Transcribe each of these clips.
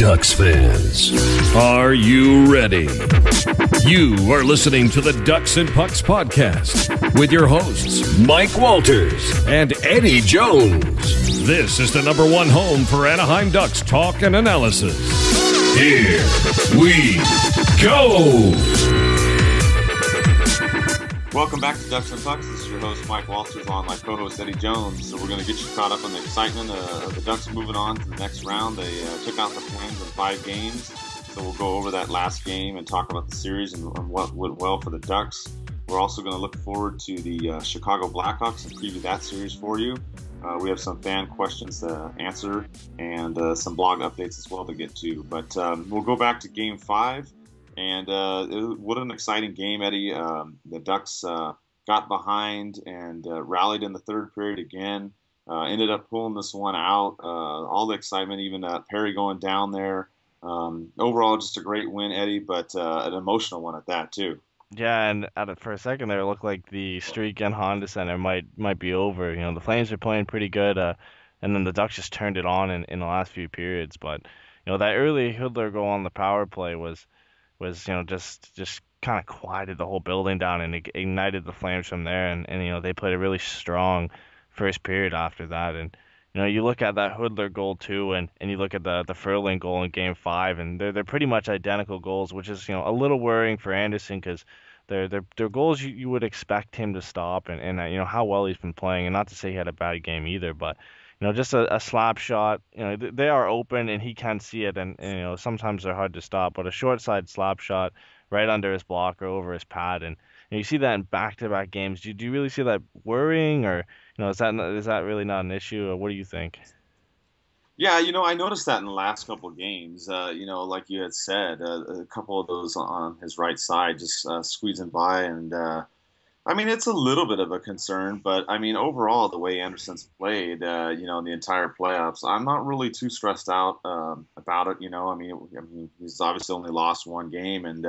Ducks fans, are you ready? You are listening to the Ducks and Pucks podcast with your hosts, Mike Walters and Eddie Jones. This is the number one home for Anaheim Ducks talk and analysis. Here we go. Welcome back to Ducks and Pucks. This is your host, Mike Walters, along with my co-host, Eddie Jones. So we're going to get you caught up on the excitement of the Ducks moving on to the next round. They took out the Flames in 5 games. So we'll go over that last game and talk about the series and what went well for the Ducks. We're also going to look forward to the Chicago Blackhawks and preview that series for you. We have some fan questions to answer and some blog updates as well to get to. But we'll go back to Game 5. And what an exciting game, Eddie. The Ducks got behind and rallied in the third period again. Ended up pulling this one out. All the excitement, even Perry going down there. Overall, just a great win, Eddie, but an emotional one at that, too. Yeah, and for a second there, it looked like the streak in Honda Center might be over. You know, the Flames are playing pretty good, and then the Ducks just turned it on in the last few periods. But, you know, that early Hudler goal on the power play was just kind of quieted the whole building down and ignited the Flames from there. And you know, they played a really strong first period after that. And you know, you look at that Hudler goal too, and you look at the Ferland goal in Game 5, and they're pretty much identical goals, which is, you know, a little worrying for Anderson because they're goals you would expect him to stop, and you know how well he's been playing. And not to say he had a bad game either, but you know, just a slap shot. You know, they are open and he can see it, and you know, sometimes they're hard to stop. But a short side slap shot right under his blocker, over his pad, and you see that in back-to-back games. Do you really see that worrying, or you know, is that really not an issue? Or what do you think? Yeah, you know, I noticed that in the last couple of games. You know, like you had said, a couple of those on his right side just squeezing by, and I mean, it's a little bit of a concern, but I mean, overall, the way Anderson's played, you know, in the entire playoffs, I'm not really too stressed out about it. You know, I mean, he's obviously only lost one game, and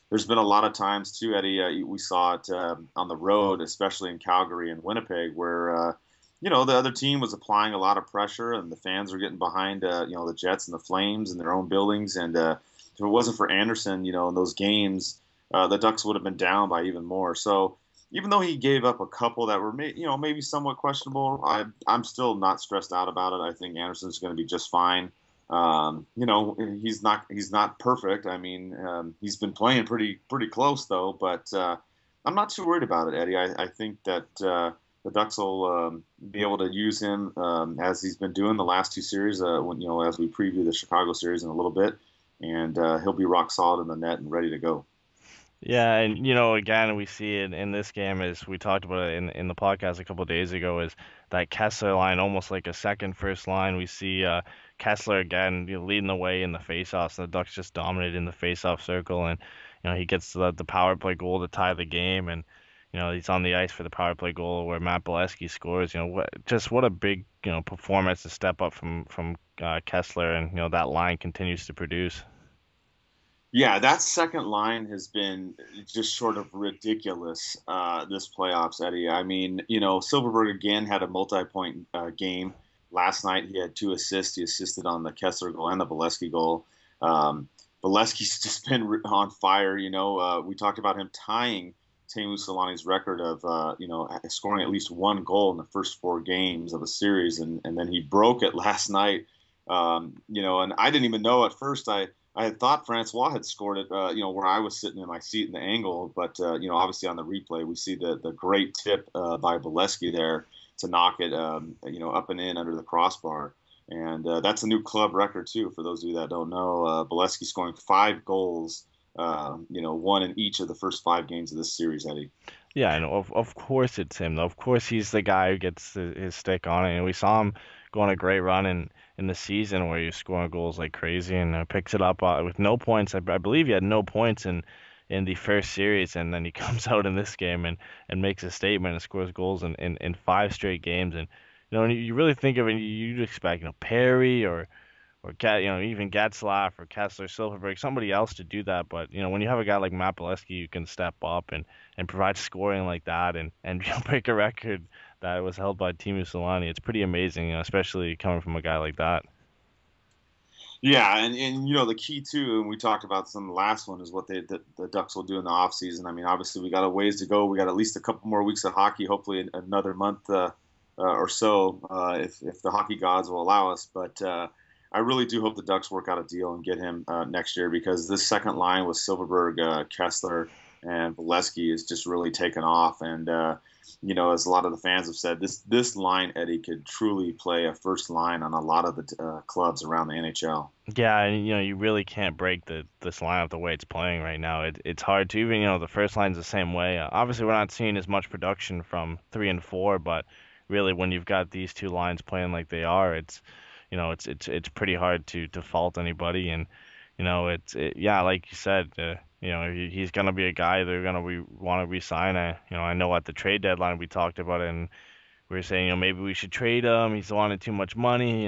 there's been a lot of times too, Eddie. We saw it on the road, especially in Calgary and Winnipeg, where you know, the other team was applying a lot of pressure, and the fans were getting behind, you know, the Jets and the Flames in their own buildings, and if it wasn't for Anderson, you know, in those games, the Ducks would have been down by even more. So, even though he gave up a couple that were, you know, maybe somewhat questionable, I'm still not stressed out about it. I think Anderson's going to be just fine. You know, he's not perfect. I mean, he's been playing pretty close though, but I'm not too worried about it, Eddie. I think that the Ducks will be able to use him as he's been doing the last 2 series. When, you know, as we preview the Chicago series in a little bit, and he'll be rock solid in the net and ready to go. Yeah, and you know, again, we see it in this game, as we talked about it in the podcast a couple of days ago, is that Kessler line, almost like a second first line. We see Kessler again, you know, leading the way in the faceoffs. The Ducks just dominated in the faceoff circle, and you know, he gets the power play goal to tie the game, and you know, he's on the ice for the power play goal where Matt Bolesky scores. You know, what a big, you know, performance to step up from Kessler, and you know, that line continues to produce. Yeah, that second line has been just sort of ridiculous this playoffs, Eddie. I mean, you know, Silfverberg again had a multi-point game. Last night he had 2 assists. He assisted on the Kessler goal and the Bolesky goal. Bolesky's just been on fire. You know, we talked about him tying Teemu Selanne's record of, you know, scoring at least 1 goal in the first 4 games of a series, and then he broke it last night. You know, and I didn't even know at first. I had thought Francois had scored it, you know, where I was sitting in my seat in the angle. But, you know, obviously on the replay, we see the great tip by Bolesky there to knock it, you know, up and in under the crossbar. And that's a new club record, too, for those of you that don't know. Bolesky scoring 5 goals, you know, 1 in each of the first 5 games of this series, Eddie. Yeah, and of course it's him. Of course he's the guy who gets his stick on it. And we saw him go on a great run in the season where he's scoring goals like crazy, and picks it up with no points. I believe he had no points in the first series, and then he comes out in this game and makes a statement and scores goals in 5 straight games. And you know, when you really think of it, you'd expect, you know, Perry or you know, even Getzlaf or Kessler, Silfverberg, somebody else to do that. But you know, when you have a guy like Matt Bolesky who can step up and provide scoring like that, and you know, break a record that was held by Teemu Selanne, it's pretty amazing, you know, especially coming from a guy like that. Yeah, and the key too, and we talked about some the last one is what the Ducks will do in the off season. I mean, obviously we got a ways to go. We got at least a couple more weeks of hockey, hopefully another month or so, if the hockey gods will allow us. But I really do hope the Ducks work out a deal and get him next year, because this second line with Silverberg, Kessler, and Valesky is just really taken off. And as a lot of the fans have said, this line, Eddie, could truly play a first line on a lot of the clubs around the NHL. Yeah, and you really can't break this lineup the way it's playing right now. It's hard to even, the first line's the same way. Obviously, we're not seeing as much production from 3 and 4, but really when you've got these two lines playing like they are, it's pretty hard to fault anybody. And yeah, like you said, he's gonna be a guy they're gonna want to re-sign. I know at the trade deadline we talked about it, and we were saying, maybe we should trade him. He's wanted too much money.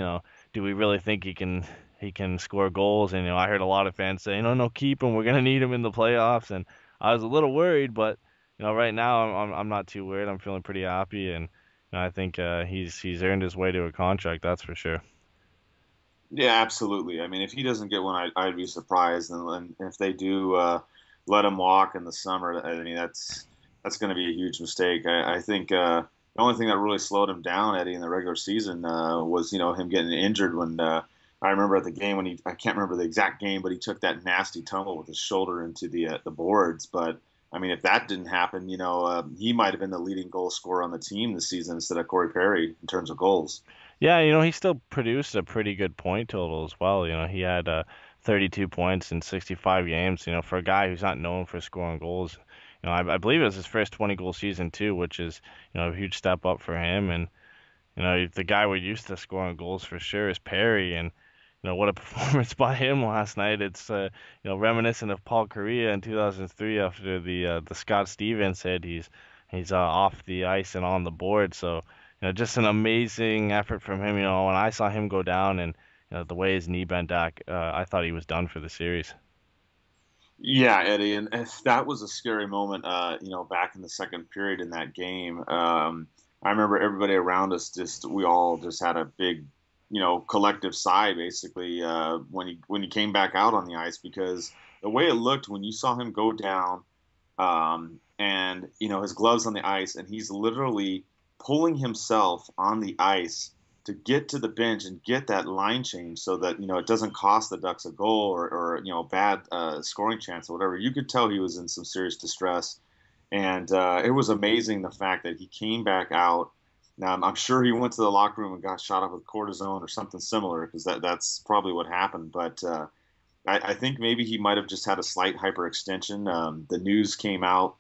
Do we really think he can score goals? And I heard a lot of fans say, no, keep him. We're gonna need him in the playoffs. And I was a little worried, but right now I'm not too worried. I'm feeling pretty happy, and I think he's earned his way to a contract. That's for sure. Yeah, absolutely. I mean, if he doesn't get one, I'd be surprised. And if they do let him walk in the summer, I mean, that's going to be a huge mistake. I think the only thing that really slowed him down, Eddie, in the regular season was him getting injured when. I remember at the game when I can't remember the exact game, but he took that nasty tumble with his shoulder into the boards. But I mean, if that didn't happen, he might have been the leading goal scorer on the team this season instead of Corey Perry in terms of goals. Yeah, he still produced a pretty good point total as well. He had 32 points in 65 games. For a guy who's not known for scoring goals, I believe it was his first 20-goal season too, which is a huge step up for him. And the guy we're used to scoring goals for sure is Perry, and what a performance by him last night. It's reminiscent of Paul Kariya in 2003 after the Scott Stevens hit. He's off the ice and on the board. So just an amazing effort from him. When I saw him go down and the way his knee bent back, I thought he was done for the series. Yeah, Eddie, and that was a scary moment. Back in the second period in that game, I remember everybody around us we all just had a big, collective sigh basically when he came back out on the ice, because the way it looked when you saw him go down, and his gloves on the ice, and he's literally pulling himself on the ice to get to the bench and get that line change so that it doesn't cost the Ducks a goal or bad scoring chance or whatever. You could tell he was in some serious distress, and it was amazing the fact that he came back out. Now I'm sure he went to the locker room and got shot up with cortisone or something similar, because that's probably what happened. But I think maybe he might have just had a slight hyperextension. The news came out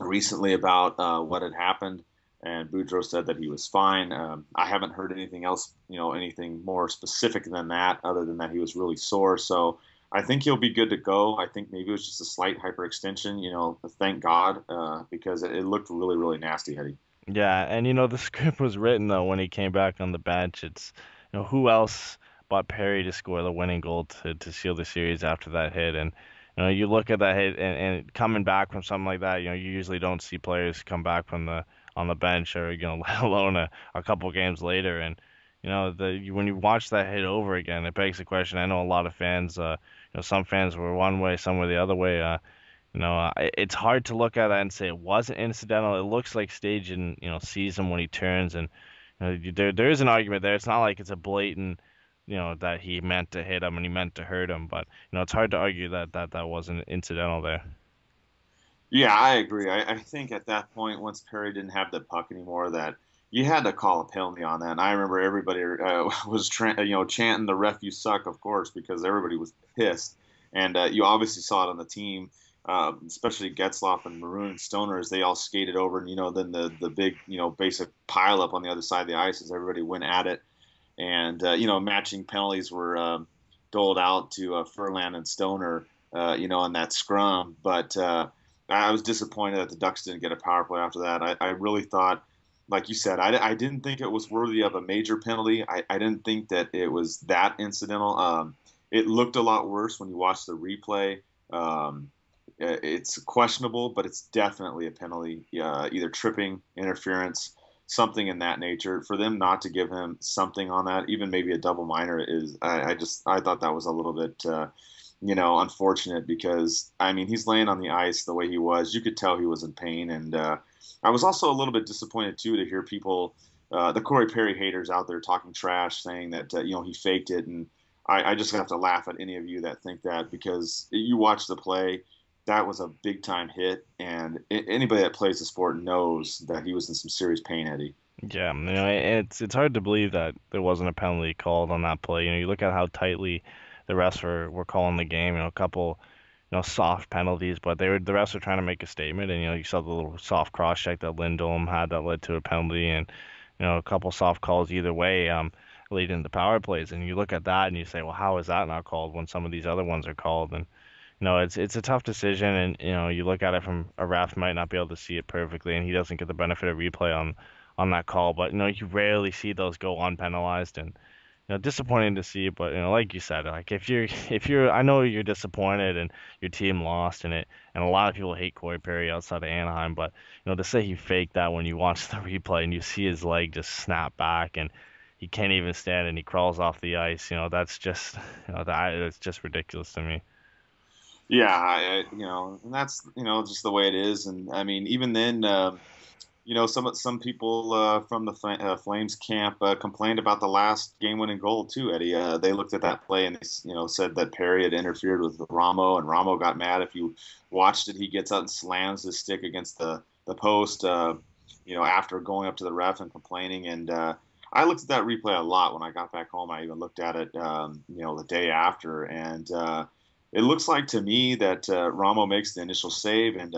recently about what had happened, and Boudreau said that he was fine. I haven't heard anything else, anything more specific than that, other than that he was really sore. So I think he'll be good to go. I think maybe it was just a slight hyperextension, thank God, because it looked really, really nasty, Eddie. Yeah, and the script was written though when he came back on the bench. It's who else but Perry to score the winning goal to seal the series after that hit. And you look at that hit and coming back from something like that, you usually don't see players come back from on the bench, or let alone a couple games later. And when you watch that hit over again, it begs the question. I know a lot of fans, some fans were one way, some were the other way. It's hard to look at that and say it wasn't incidental. It looks like Stajan, sees him when he turns, and there is an argument there. It's not like it's a blatant, that he meant to hit him and he meant to hurt him, but it's hard to argue that wasn't incidental there. Yeah, I agree. I think at that point, once Perry didn't have the puck anymore, that you had to call a penalty on that. And I remember everybody was chanting "the ref, you suck," of course, because everybody was pissed. And you obviously saw it on the team, especially Getzlaf and Maroon and Stoner, as they all skated over, and then the big basic pile up on the other side of the ice as everybody went at it. And matching penalties were doled out to Furlan and Stoner, in that scrum. But I was disappointed that the Ducks didn't get a power play after that. I really thought, like you said, I didn't think it was worthy of a major penalty. I didn't think that it was that incidental. It looked a lot worse when you watch the replay. It's questionable, but it's definitely a penalty, either tripping, interference. something in that nature. For them not to give him something on that, even maybe a double minor, I thought that was a little bit unfortunate, because I mean he's laying on the ice the way he was. You could tell he was in pain, and I was also a little bit disappointed too to hear people, the Corey Perry haters out there talking trash, saying that he faked it, and I just have to laugh at any of you that think that, because you watch the play. That was a big time hit, and anybody that plays the sport knows that he was in some serious pain, Eddie. Yeah, it's hard to believe that there wasn't a penalty called on that play. You look at how tightly the refs were calling the game. A couple, soft penalties, but the refs were trying to make a statement, and you saw the little soft cross check that Lindholm had that led to a penalty, and a couple soft calls either way, leading to power plays. And you look at that and you say, well, how is that not called when some of these other ones are called? And it's a tough decision, and you look at it from a ref might not be able to see it perfectly, and he doesn't get the benefit of replay on that call. But you rarely see those go unpenalized, and disappointing to see. But like you said, like if you're, I know you're disappointed and your team lost in it, and a lot of people hate Corey Perry outside of Anaheim. But to say he faked that when you watch the replay and you see his leg just snap back and he can't even stand and he crawls off the ice, that's just it's just ridiculous to me. Yeah, and that's just the way it is. And I mean, even then, some people from the Flames camp complained about the last game-winning goal too, Eddie. They looked at that play and they, said that Perry had interfered with Ramo, and Ramo got mad. If you watched it, he gets out and slams his stick against the post, after going up to the ref and complaining. And I looked at that replay a lot when I got back home. I even looked at it, the day after, and it looks like to me that Ramo makes the initial save, and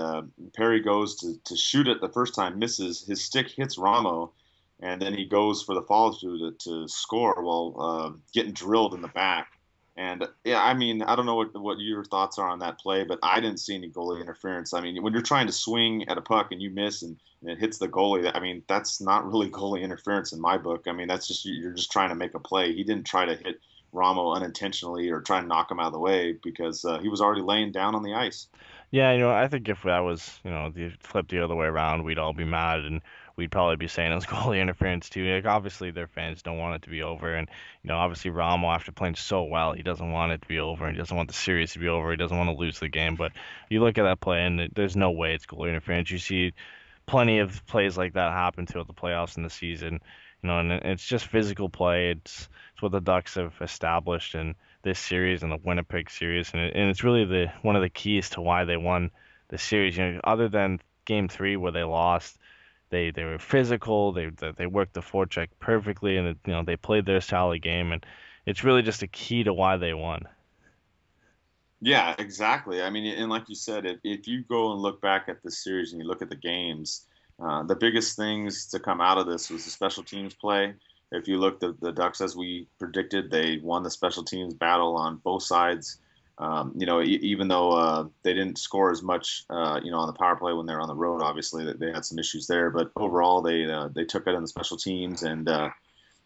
Perry goes to shoot it the first time, misses. His stick hits Ramo, and then he goes for the follow through to score while getting drilled in the back. And yeah, I mean, I don't know what your thoughts are on that play, but I didn't see any goalie interference. I mean, when you're trying to swing at a puck and you miss and it hits the goalie, I mean, that's not really goalie interference in my book. I mean, that's just, you're just trying to make a play. He didn't try to hit Ramo unintentionally or try and knock him out of the way, because he was already laying down on the ice. Yeah, I think if that was, the flip the other way around, we'd all be mad, and we'd probably be saying it was goalie interference too. Like, obviously their fans don't want it to be over, and obviously Ramo, after playing so well, he doesn't want it to be over, and he doesn't want the series to be over. He doesn't want to lose the game. But you look at that play, and there's no way it's goalie interference. You see plenty of plays like that happen throughout the playoffs in the season. And it's just physical play. It's what the Ducks have established in this series and the Winnipeg series, and it's really one of the keys to why they won the series. Other than Game 3 where they lost, they were physical. They worked the forecheck perfectly, and they played their style of game, and it's really just a key to why they won. Yeah, exactly. I mean, and like you said, if you go and look back at this series and you look at the games, the biggest things to come out of this was the special teams play. If you look at the Ducks, as we predicted, they won the special teams battle on both sides. Even though they didn't score as much, on the power play when they're on the road, obviously they had some issues there. But overall, they took it in the special teams. And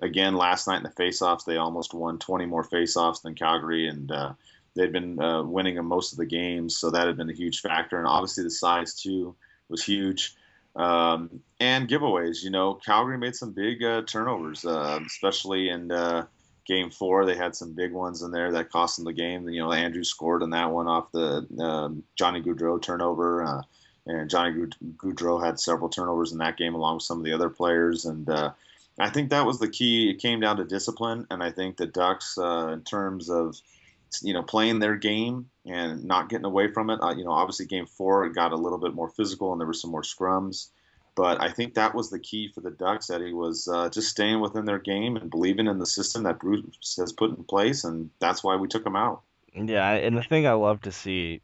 again, last night in the faceoffs, they almost won 20 more faceoffs than Calgary, and they'd been winning in most of the games, so that had been a huge factor. And obviously, the size too was huge. And giveaways, Calgary made some big turnovers, especially in Game 4. They had some big ones in there that cost them the game. Andrews scored in that one off the Johnny Gaudreau turnover, and Johnny Gaudreau had several turnovers in that game along with some of the other players. And I think that was the key. It came down to discipline, and I think the Ducks, in terms of playing their game and not getting away from it. Obviously Game 4 it got a little bit more physical and there were some more scrums, but I think that was the key for the Ducks, Eddie, was just staying within their game and believing in the system that Bruce has put in place, and that's why we took them out. Yeah, and the thing I love to see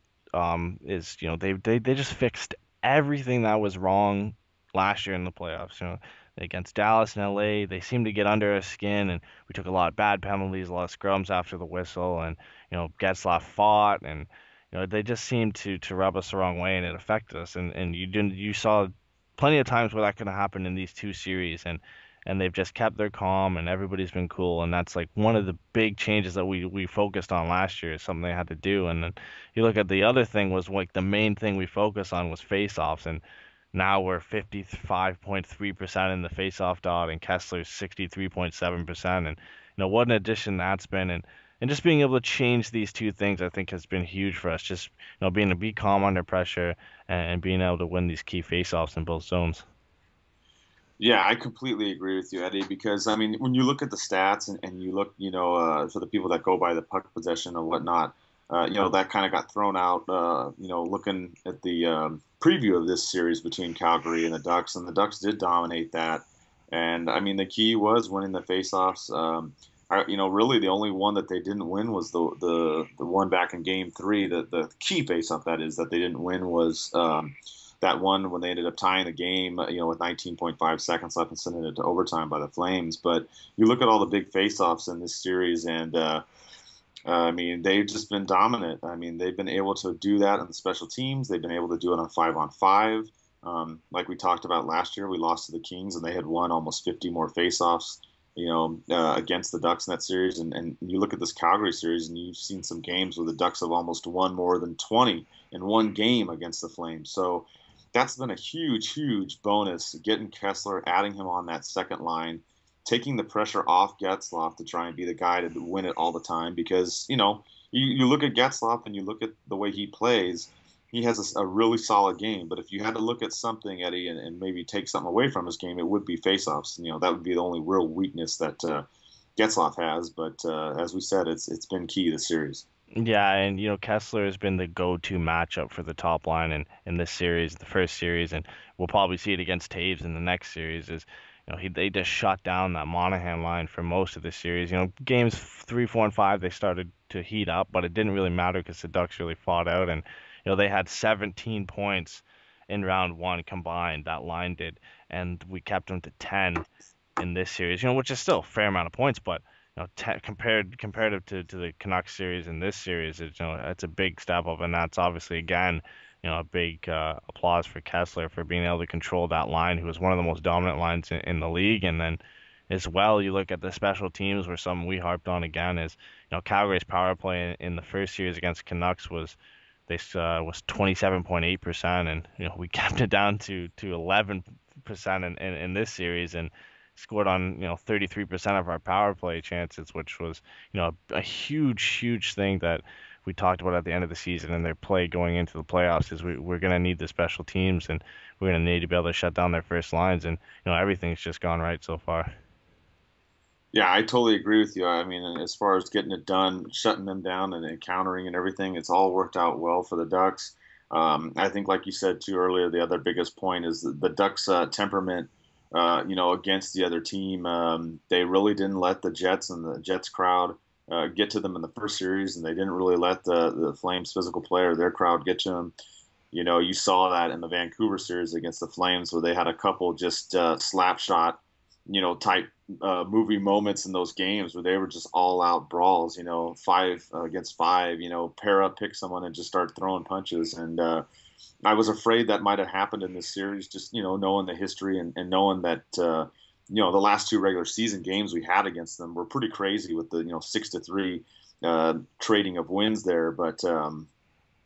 is they just fixed everything that was wrong last year in the playoffs. Against Dallas and LA, they seemed to get under our skin, and we took a lot of bad penalties, a lot of scrums after the whistle, and Getzlaf fought, and they just seemed to rub us the wrong way, and it affected us. And you saw plenty of times where that could have happened in these two series, and they've just kept their calm, and everybody's been cool, and that's like one of the big changes that we focused on last year, is something they had to do. And then you look at the other thing was like the main thing we focused on was face-offs, and Now we're 55.3% in the faceoff dot, and Kessler's 63.7%. And what an addition that's been. And just being able to change these two things, I think, has been huge for us. Just being able to be calm under pressure and being able to win these key faceoffs in both zones. Yeah, I completely agree with you, Eddie, because I mean, when you look at the stats and you look, for the people that go by the puck possession and whatnot, that kind of got thrown out, looking at the preview of this series between Calgary and the Ducks did dominate that. And I mean, the key was winning the faceoffs. Really the only one that they didn't win was the one back in Game 3. The key faceoff that is that they didn't win was. That one when they ended up tying the game, with 19.5 seconds left and sending it to overtime by the Flames. But you look at all the big faceoffs in this series, and I mean, they've just been dominant. I mean, they've been able to do that on the special teams. They've been able to do it on 5-on-5. Like we talked about last year, we lost to the Kings, and they had won almost 50 more faceoffs, against the Ducks in that series. And you look at this Calgary series, and you've seen some games where the Ducks have almost won more than 20 in one game against the Flames. So that's been a huge, huge bonus, getting Kessler, adding him on that second line, taking the pressure off Getzlaf to try and be the guy to win it all the time. Because, you look at Getzlaf and you look at the way he plays, he has a really solid game. But if you had to look at something, Eddie, and maybe take something away from his game, it would be faceoffs. That would be the only real weakness that Getzlaf has. But as we said, it's been key this series. Yeah, and Kessler has been the go-to matchup for the top line in this series, the first series, and we'll probably see it against Taves in the next series. They just shut down that Monahan line for most of the series. Games 3, 4, and 5 they started to heat up, but it didn't really matter because the Ducks really fought out, and they had 17 points in round 1 combined. That line did, and we kept them to 10 in this series. Which is still a fair amount of points, but comparative to the Canucks series and this series, it's a big step up, and that's obviously again, a big applause for Kessler for being able to control that line, who was one of the most dominant lines in the league. And then as well, you look at the special teams, where something we harped on again is, Calgary's power play in the first series against Canucks was 27.8%, and we kept it down to 11% in this series, and scored on 33% of our power play chances, which was a huge thing that we talked about at the end of the season and their play going into the playoffs. Is we're going to need the special teams, and we're going to need to be able to shut down their first lines, and everything's just gone right so far. Yeah, I totally agree with you. I mean, as far as getting it done, shutting them down and countering and everything, it's all worked out well for the Ducks. I think, like you said too earlier, the other biggest point is the Ducks' temperament. Against the other team. They really didn't let the Jets and the Jets crowd get to them in the first series, and they didn't really let the Flames physical player, their crowd, get to them. You saw that in the Vancouver series against the Flames, where they had a couple just slap shot, type movie moments in those games where they were just all out brawls, 5 against 5, pair up, pick someone and just start throwing punches. And I was afraid that might have happened in this series, just, knowing the history and knowing that, the last 2 regular season games we had against them were pretty crazy with the, 6-3 trading of wins there. But the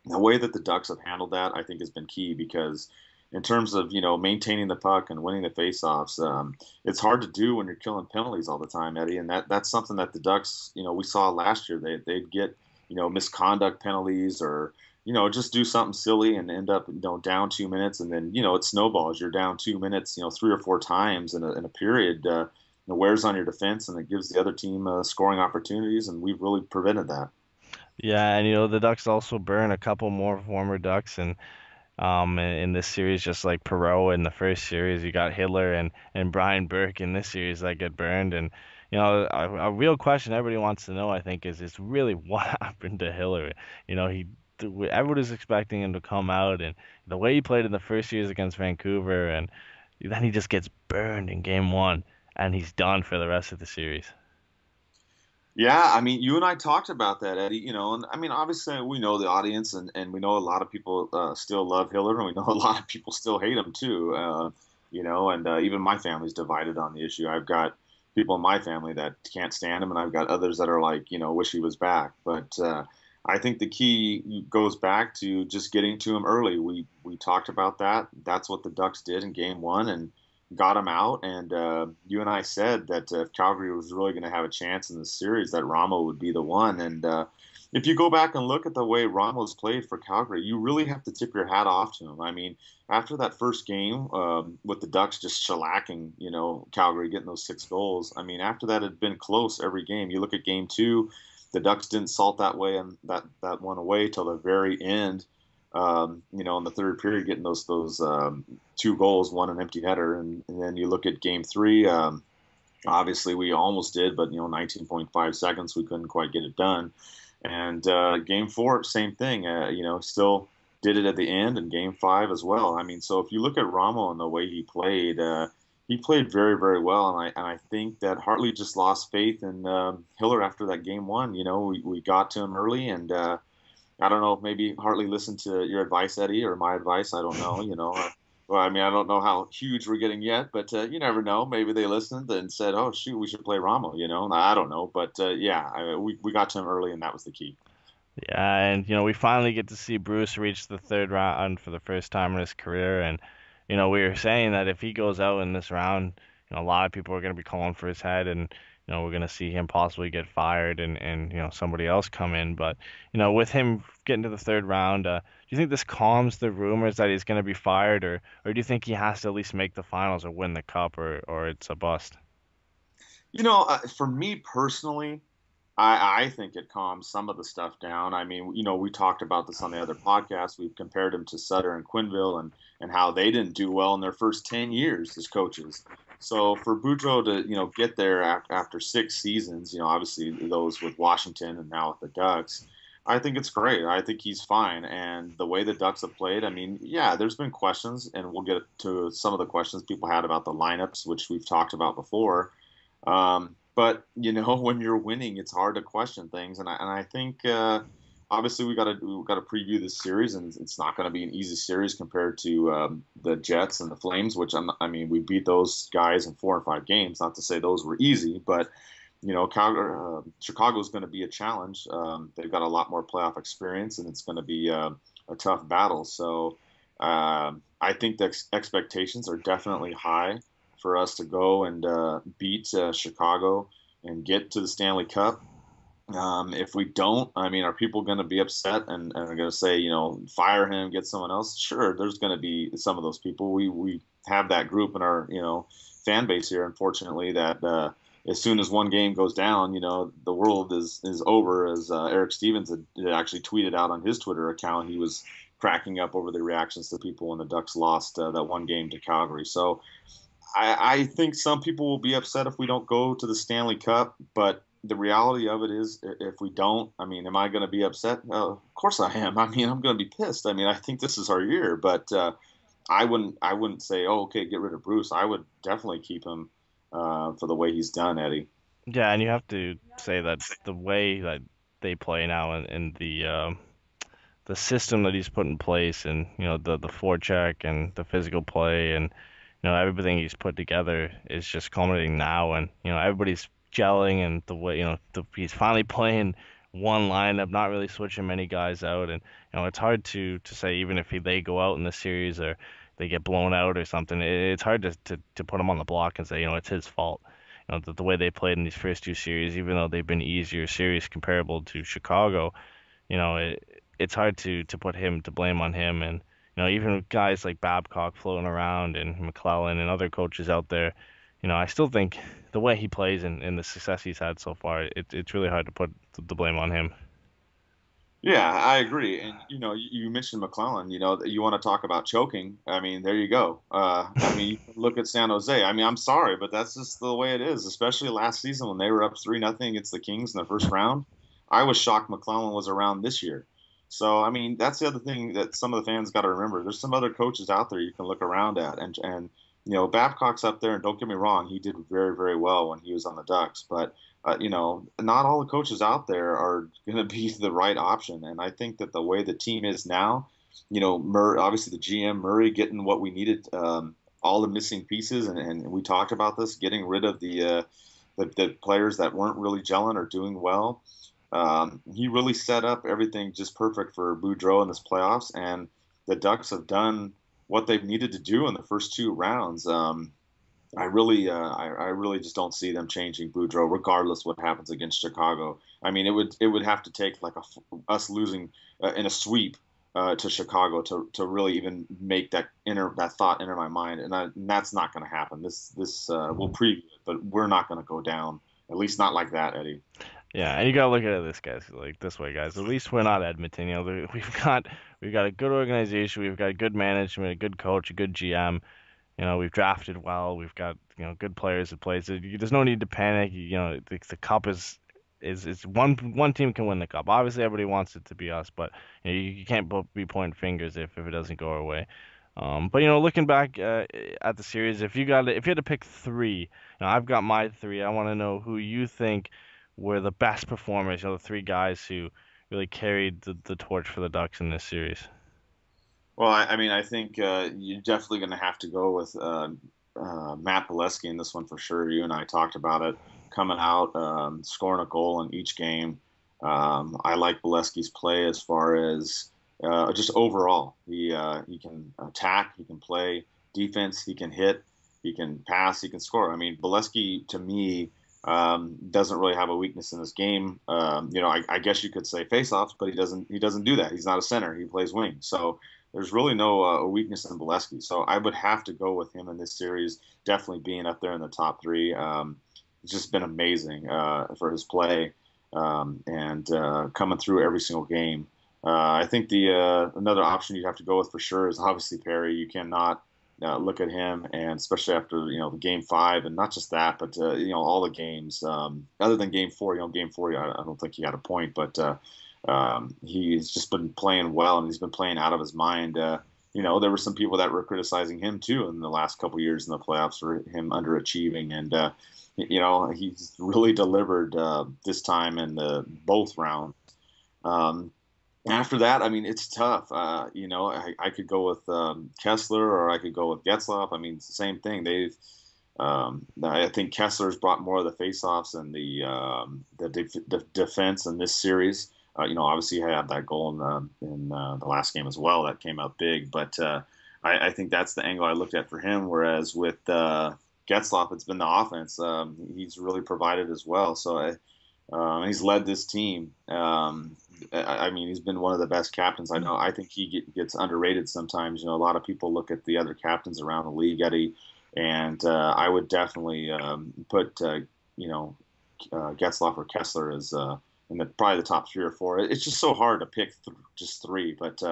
way that the Ducks have handled that, I think, has been key, because in terms of, maintaining the puck and winning the faceoffs, it's hard to do when you're killing penalties all the time, Eddie. And that's something that the Ducks, we saw last year. They'd get, misconduct penalties, or just do something silly and end up, down 2 minutes, and then, it snowballs. You're down 2 minutes, 3 or 4 times in a period. It wears on your defense, and it gives the other team scoring opportunities, and we've really prevented that. Yeah, and the Ducks also burn a couple more former Ducks, and in this series, just like Perreault in the first series, you got Hitler and Brian Burke in this series that get burned. And a real question everybody wants to know, I think, is really what happened to Hitler. Everybody was expecting him to come out, and the way he played in the first series against Vancouver, and then he just gets burned in game 1, and he's done for the rest of the series. Yeah, I mean, you and I talked about that, Eddie, and I mean, obviously we know the audience, and we know a lot of people still love Hitler, and we know a lot of people still hate him too, and even my family's divided on the issue. I've got people in my family that can't stand him, and I've got others that are like, wish he was back. But I think the key goes back to just getting to him early. We talked about that. That's what the Ducks did in Game 1 and got him out. And you and I said that if Calgary was really going to have a chance in the series, that Ramo would be the one. And if you go back and look at the way Ramos played for Calgary, you really have to tip your hat off to him. I mean, after that first game with the Ducks just shellacking, Calgary getting those 6 goals. I mean, after that, it had been close every game. You look at Game 2. The Ducks didn't salt that way and that one away till the very end. In the third period, getting those 2 goals, one an empty header, and then you look at Game 3. Obviously, we almost did, but 19.5 seconds, we couldn't quite get it done. And Game 4, same thing. Still did it at the end, and Game 5 as well. I mean, so if you look at Ramo and the way he played very, very well, and I think that Hartley just lost faith in Hiller after that Game 1. We got to him early, and I don't know if maybe Hartley listened to your advice, Eddie, or my advice. I don't know. Well, I mean, I don't know how huge we're getting yet, but you never know. Maybe they listened and said, "Oh shoot, we should play Ramo." I don't know, but we got to him early, and that was the key. Yeah, and we finally get to see Bruce reach the third round for the first time in his career, and we were saying that if he goes out in this round, a lot of people are going to be calling for his head, and we're going to see him possibly get fired and somebody else come in. But with him getting to the third round, do you think this calms the rumors that he's going to be fired, or do you think he has to at least make the finals or win the cup, or it's a bust? For me personally, I think it calms some of the stuff down. I mean, we talked about this on the other podcast. We've compared him to Sutter and Quenneville and how they didn't do well in their first 10 years as coaches. So for Boudreau to, get there after 6 seasons, obviously those with Washington and now with the Ducks, I think it's great. I think he's fine. And the way the Ducks have played, I mean, yeah, there's been questions, and we'll get to some of the questions people had about the lineups, which we've talked about before. But when you're winning, it's hard to question things, and I think obviously we got to preview this series, and it's not going to be an easy series compared to the Jets and the Flames, which we beat those guys in 4 and 5 games. Not to say those were easy, but Chicago's going to be a challenge. They've got a lot more playoff experience, and it's going to be a tough battle. So I think the expectations are definitely high for us to go and beat Chicago and get to the Stanley Cup. If we don't, are people going to be upset and are going to say, fire him, get someone else? Sure, there's going to be some of those people. We have that group in our, fan base here, unfortunately, that as soon as one game goes down, the world is over. As Eric Stevens had actually tweeted out on his Twitter account, he was cracking up over the reactions to people when the Ducks lost that one game to Calgary. So I think some people will be upset if we don't go to the Stanley Cup, but the reality of it is, if we don't, am I going to be upset? Of course I am. I'm going to be pissed. I think this is our year, but I wouldn't say, oh, okay, get rid of Bruce. I would definitely keep him for the way he's done, Eddie. Yeah, and you have to say that the way that they play now and the system that he's put in place, and the forecheck and the physical play and everything he's put together is just culminating now, and everybody's gelling, and the way he's finally playing one lineup, not really switching many guys out, and it's hard to say, even if they go out in the series or they get blown out or something, it's hard to put him on the block and say it's his fault. The way they played in these first 2 series, even though they've been easier series comparable to Chicago, it's hard to put him to blame on him. And even guys like Babcock floating around and McClellan and other coaches out there, I still think the way he plays and the success he's had so far, it's really hard to put the blame on him. Yeah, I agree. And, you mentioned McClellan, you want to talk about choking. There you go. You look at San Jose. I'm sorry, but that's just the way it is, especially last season when they were up 3-0 against the Kings in the first round. I was shocked McClellan was around this year. So, that's the other thing that some of the fans got to remember. There's some other coaches out there you can look around at. And Babcock's up there, and don't get me wrong, he did very, very well when he was on the Ducks. But, not all the coaches out there are going to be the right option. And I think that the way the team is now, Murray, obviously the GM, Murray, getting what we needed, all the missing pieces, and we talked about this, getting rid of the players that weren't really gelling or doing well. He really set up everything just perfect for Boudreaux in this playoffs, and the Ducks have done what they've needed to do in the first two rounds. I really just don't see them changing Boudreaux, regardless what happens against Chicago. I mean, it would have to take like us losing in a sweep to Chicago to really even make that thought enter my mind, and that's not going to happen. This we'll preview it, but we're not going to go down, at least not like that, Eddie. Yeah, and you gotta look at this, guys, like this way, guys. At least we're not Edmonton. We've got a good organization, we've got good management, a good coach, a good GM. We've drafted well. We've got good players in place. There's no need to panic. The cup is one team can win the cup. Obviously, everybody wants it to be us, but you can't be pointing fingers if it doesn't go our way. But looking back at the series, if you had to pick three, I've got my three. I want to know who you think were the best performers. The three guys who really carried the torch for the Ducks in this series. Well, I mean, I think you're definitely going to have to go with Matt Bolesky in this one for sure. You and I talked about it, coming out, scoring a goal in each game. I like Bolesky's play as far as just overall. He can attack, he can play defense, he can hit, he can pass, he can score. I mean, Bolesky to me doesn't really have a weakness in this game. I guess you could say faceoffs, but he doesn't do that. He's not a center. He plays wing. So there's really no weakness in Bolesky. So I would have to go with him in this series, definitely being up there in the top three. It's just been amazing for his play and coming through every single game. I think the another option you'd have to go with for sure is obviously Perry. You cannot look at him, and especially after the game 5, and not just that, but all the games other than game 4. Game 4, I don't think he had a point, but he's just been playing well, and he's been playing out of his mind. There were some people that were criticizing him too in the last couple years in the playoffs for him underachieving, and he's really delivered this time in both rounds. After that, I mean, it's tough. I could go with Kessler, or I could go with Getzlaf. I mean, it's the same thing. I think Kessler's brought more of the faceoffs and the defense in this series. Obviously, he had that goal in the last game as well. That came out big, but I think that's the angle I looked at for him. Whereas with Getzlaf, it's been the offense. He's really provided as well. So he's led this team. I mean, he's been one of the best captains. I think he gets underrated sometimes. A lot of people look at the other captains around the league, Eddie, and I would definitely put Getzlaf or Kessler as in probably the top 3 or 4. It's just so hard to pick just 3, but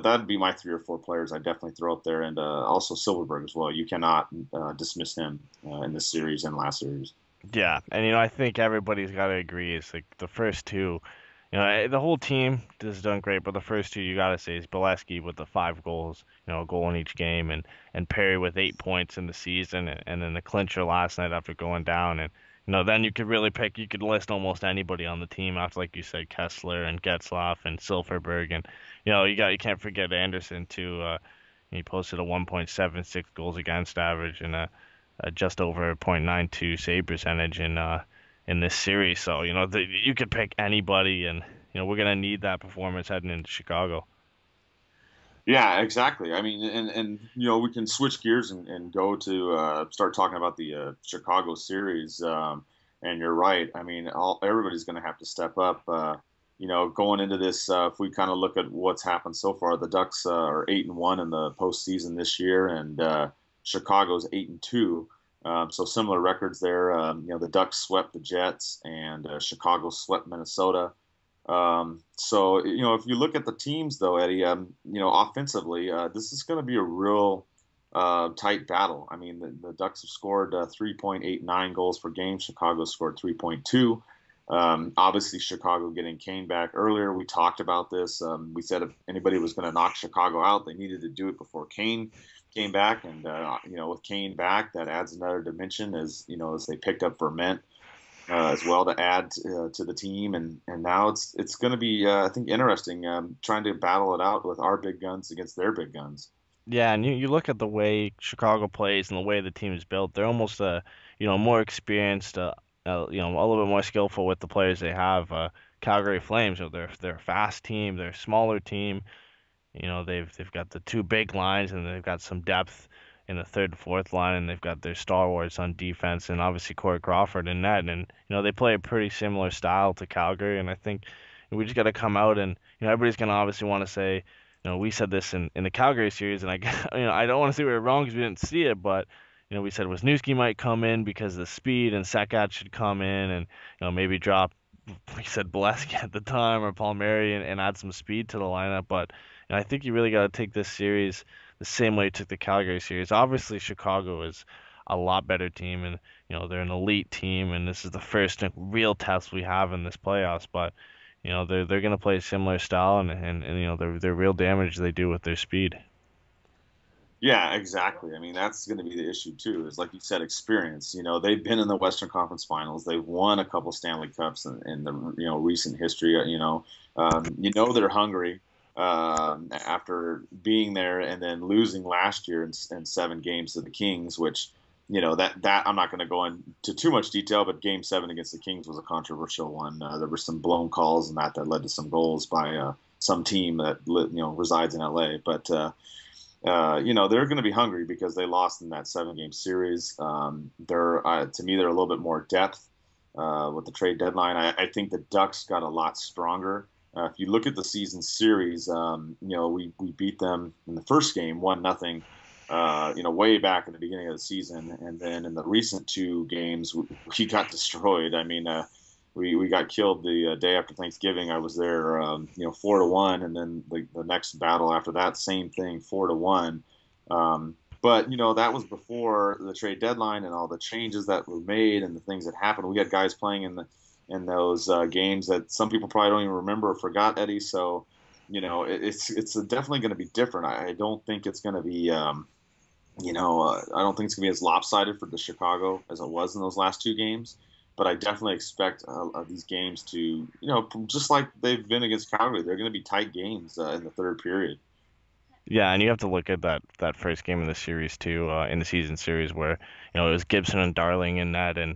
that'd be my 3 or 4 players I'd definitely throw up there, and also Silfverberg as well. You cannot dismiss him in this series and last series. Yeah, and I think everybody's got to agree. It's like the first two. The whole team has done great, but the first two you got to say is Bolesky with the 5 goals, a goal in each game, and Perry with 8 points in the season, and then the clincher last night after going down. And then you could really you could list almost anybody on the team after, like you said, Kessler and Getzlaf and Silfverberg, and you can't forget Anderson too. He posted a 1.76 goals against average and a just over a .92 save percentage in this series. So you could pick anybody, and we're gonna need that performance heading into Chicago. Yeah, exactly. I mean, and we can switch gears and go to start talking about the Chicago series. And you're right. I mean, everybody's going to have to step up. Going into this, if we kind of look at what's happened so far, the Ducks are 8-1 in the postseason this year, and Chicago's 8-2. So similar records there. The Ducks swept the Jets, and Chicago swept Minnesota. So if you look at the teams, though, Eddie, offensively, this is going to be a real tight battle. I mean, the Ducks have scored 3.89 goals per game. Chicago scored 3.2. Obviously, Chicago getting Kane back earlier. We talked about this. We said if anybody was going to knock Chicago out, they needed to do it before Kane came back. And, with Kane back, that adds another dimension as they picked up Vermette as well to add to the team. And now it's going to be, I think, interesting trying to battle it out with our big guns against their big guns. Yeah, and you look at the way Chicago plays and the way the team is built. They're almost a more experienced a little bit more skillful with the players they have. Calgary Flames, they're a fast team, they're a smaller team. They've got the two big lines, and they've got some depth in the third and fourth line, and they've got their stalwarts on defense, and obviously Corey Crawford in net. And they play a pretty similar style to Calgary, and I think we just got to come out and everybody's gonna obviously want to say, we said this in the Calgary series, and I don't want to say we were wrong because we didn't see it, but we said Wisniewski might come in because of the speed, and Sakat should come in and maybe drop, we said Bolesky at the time, or Palmieri, and add some speed to the lineup. But I think you really got to take this series the same way you took the Calgary series. Obviously, Chicago is a lot better team, and they're an elite team, and this is the first real test we have in this playoffs. But they're going to play a similar style, and their real damage they do with their speed. Yeah, exactly. I mean, that's going to be the issue too. Is like you said, experience. They've been in the Western Conference Finals. They've won a couple Stanley Cups in the recent history. They're hungry after being there and then losing last year in 7 games to the Kings, which that I'm not going to go into too much detail, but Game 7 against the Kings was a controversial one. There were some blown calls and that led to some goals by some team that resides in LA, but. They're going to be hungry because they lost in that 7-game series. To me, they're a little bit more depth with the trade deadline. I think the Ducks got a lot stronger. If you look at the season series, we beat them in the first game 1-0. Way back in the beginning of the season, and then in the recent 2 games, we got destroyed. I mean. We got killed the day after Thanksgiving. I was there, 4-1, and then the next battle after that, same thing, 4-1. But that was before the trade deadline and all the changes that were made and the things that happened. We had guys playing in those games that some people probably don't even remember or forgot, Eddie. So it's definitely going to be different. I don't think it's going to be. I don't think it's going to be as lopsided for the Chicago as it was in those last 2 games. But I definitely expect these games to, just like they've been against Calgary, they're going to be tight games in the third period. Yeah, and you have to look at that first game of the series too, in the season series where it was Gibson and Darling in net, and